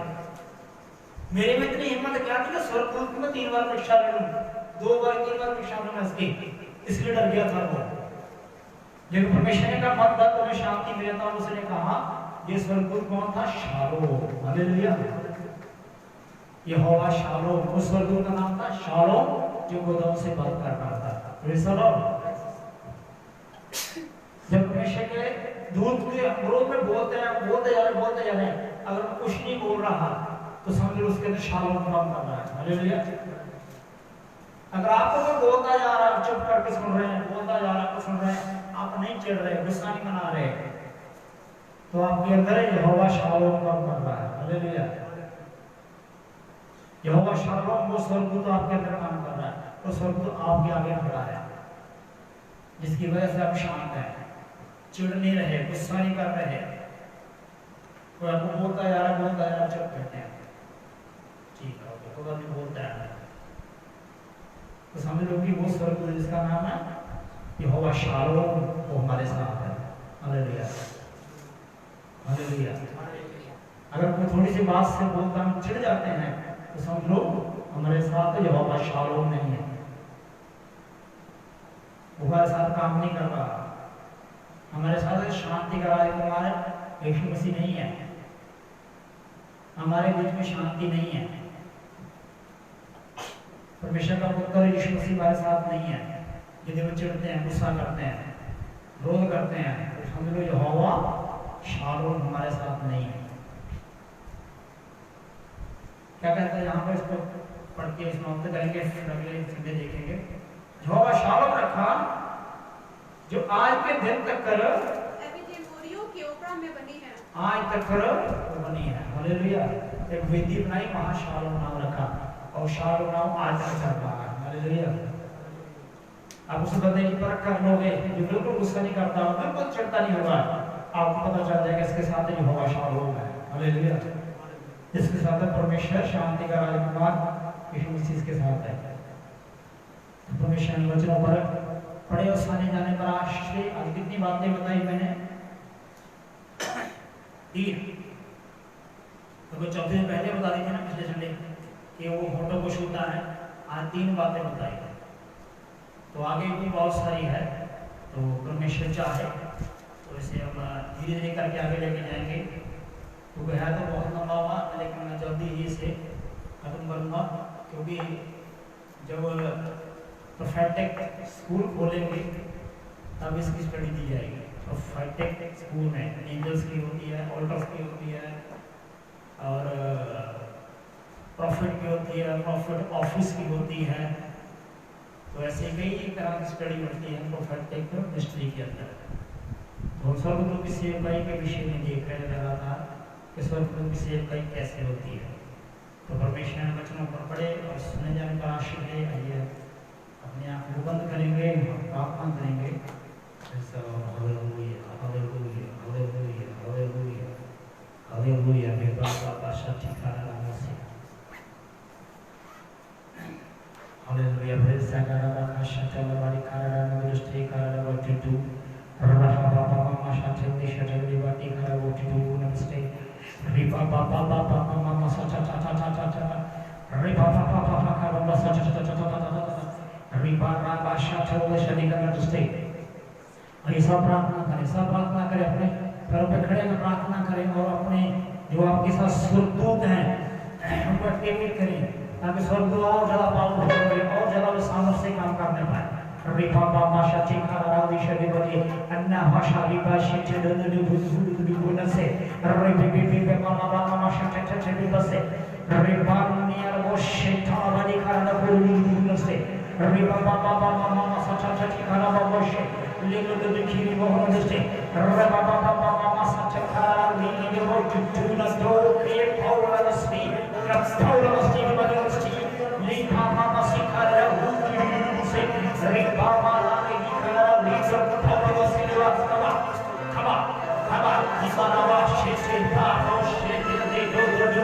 मेरे में इतनी हिम्मत क्या थी कि स्वर्गदूत को मैं 3 बार परीक्षा ले लूं, 2 बार 3 बार परीक्षा में उसकी, इसलिए डर गया था वो। लेकिन परमेश्वर ने कहा मत डर, तुम्हें शांति मिले। था उसने कहा ये स्वर्गदूत कौन था? शालोम। हालेलुया। यहोवा शालोम, उस स्वर्गदूत का नाम था शालोम, जो गिदोन से बात कर रहा था। Praise the Lord. जब परमेश्वर के दूत के विरोध में बोलते जा रहे हैं, अगर वो कुछ नहीं बोल रहा तो समझ लो उसके अंदर शालोम काम कर रहा है। हालेलुया। अगर आपको कोई बोलता जा रहा है, चुप करके सुन रहे हैं, बोलता जा रहा है, सुन रहे हैं, आप नहीं चिढ़ रहे, गुस्सा नहीं मना रहे, तो आपके अंदर यहोवा शालोम काम कर रहा है। हालेलुया। यहोवा शालोम वो स्वर्गदूत आपके अंदर काम कर रहा है, तो स्वर्गदूत आपके आगे खड़ा है, जिसकी वजह से आप शांत हैं, चिढ़ नहीं रहे, गुस्सा नहीं कर रहे। कोई आपको बोलता जा रहा है, चुप करते हैं, ठीक है, कोई बात नहीं, बोलता है तो समझ लो कि वो स्वर्गदूत जिसका नाम है यहोवा शालोम, वो हमारे साथ है। हालेलुया। हालेलुया। अगर कोई थोड़ी सी बात से बोलता हम चिढ़ जाते हैं तो समझ लो हमारे साथ यहोवा शालोम नहीं है, वो हमारे साथ काम नहीं कर रहा, हमारे साथ शांति का राजकुमार यीशु मसीह नहीं है, हमारे बीच में शांति नहीं है। परमेश्वर का पुत्र यीशु मसीह हमारे साथ नहीं है। यदि वो चिढ़ते हैं, गुस्सा करते हैं, क्रोध करते हैं, तो समझ लो यहोवा शालोम हमारे साथ नहीं है। क्या कहते हैं यहाँ पर? इसको पढ़ के समाप्त करेंगे, फिर अगले संडे देखेंगे। यहोवा शालोम रखा, जो आज के दिन तक कर के ऊपर में बनी है, आज तक कर बनी है। हालेलुया। एक वेदी बनाई, वहां शालोम नाम रखा और शालोम नाम आज तक चल रहा है। हालेलुया। आप उस बंदे की परख कर लोगे जो बिल्कुल गुस्सा नहीं करता, बिल्कुल चिढ़ता नहीं होगा, आपको पता चल जाएगा इसके साथ यहोवा शालोम है। हालेलुया। इसके साथ परमेश्वर शांति का राजकुमार यीशु मसीह के साथ है। परमेश्वर ने वचनों पर पढ़े और साने जाने पर आश्चर्य। आज कितनी बातें बताई मैंने? 3। तो चौथे दिन पहले बता दी थी ना पिछले संडे कि वो होठों को छूता है। आज 3 बातें बताई, तो आगे भी बहुत सारी है, तो परमेश्वर चाहे तो इसे हम धीरे धीरे करके आगे लेके जाएंगे, क्योंकि है तो बहुत लंबा हुआ, लेकिन मैं जल्दी ही इसे खत्म करूँगा, क्योंकि जब प्रोफेटिक स्कूल खोलेंगे तब इसकी स्टडी दी जाएगी। प्रोफेटिक स्कूल में एंजल्स की होती है, ऑल्टर्स की होती है, और प्रॉफिट की होती है, प्रॉफिट ऑफिस की होती है, तो ऐसे कई तरह की स्टडी होती है प्रोफेटिक मिस्ट्री के अंदर। तो स्वर्गदूत की सेवकाई के विषय में देख रहे लगा था कि स्वर्गदूत की सेवकाई कैसे होती है। तो परमेश्वर ने वचनों पर पढ़े और सुने जाने का आशीष है। आइए अपने आप को बंद करेंगे, प्रार्थना करेंगे। Hallelujah, hallelujah, hallelujah, hallelujah, hallelujah. बेबाक बादशाह ठिकाना नाम से हालेलुया। भेद सगारा का शचल वाली का सब प्रार्थना करें अपने पैरों पे खड़े होकर प्रार्थना करें और अपने जो आपके साथ स्वर्गदूत हैं उनको एक्टिवेट करें ताकि स्वर्गदूत और ज्यादा पावरफुल हो जाए और ज्यादा वो सामर्थ्य से काम करने पाए रिफाबा माशा चिंकारा विशेष बजे अन्ना भाषा विभाषी चेदन दुबुन से रिबे मामा माशा चचे बसे रिबानिया मोशे थावादी खाना बुरुन से रिबाबा मामा सचा चची खाना मोशे लेलो दुखीरी मोहन से रिबाबा मामा सचा खाना नी वो जुना दो create power of speed power of speed बदल स्पीड लिखा मामा सिखारा से रिबाबा लागे खाना लीजो पावर ऑफ स्पीड खबा इसारावा शेसे ता मोशे दे दो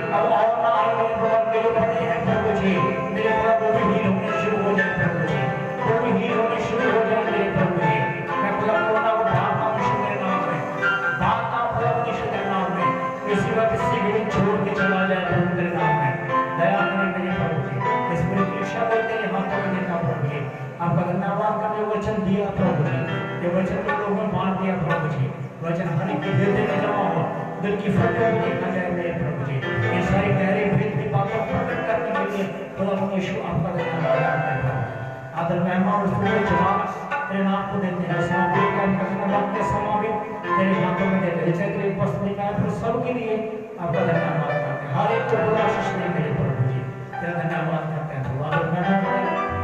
अब और ना आए मेरे प्रभु वचन दिया प्रभु जी, ये वचन को लोगों में बांट दिया प्रभु जी, वचन हर एक के हृदय में जमा हो, दिल की फटकार को देखा जाए मेरे प्रभु जी, ये सारी गहरी भेद की बातों को प्रकट करने के लिए खुदा यीशु आपका धन्यवाद करते हैं। आदर मेहमान और पूरे जवाब तेरे नाम को देते हैं, समाप्ति का धन्यवाद के समावित तेरे हाथों में देते हैं, जैसे तेरे उपस्थिति में फिर सबके लिए आपका धन्यवाद करते हैं, हर एक को खुदा आशीष दे मेरे प्रभु जी, तेरा धन्यवाद करते हैं। तो आदर मेहमान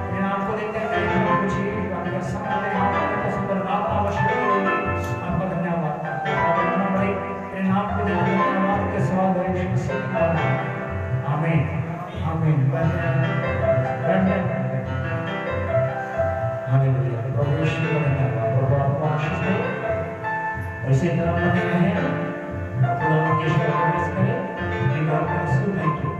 तेरे नाम को देते हैं मेरे प्रभु जी, आपका समय तेरे नाम का सुंदर नाम आवश्यक है, आपका धन्यवाद करते हैं। आदर मेहमान तेरे नाम को देते हैं धन्यवाद के सवाल है यीशु मसीह का नाम, आमीन आमीन। हालेलुया, प्रभु यीशु का धन्यवाद, प्रभु आपको आशीष दे, इसी तरह बने रहें, खुदा यीशु का प्रेस करें, थैंक यू।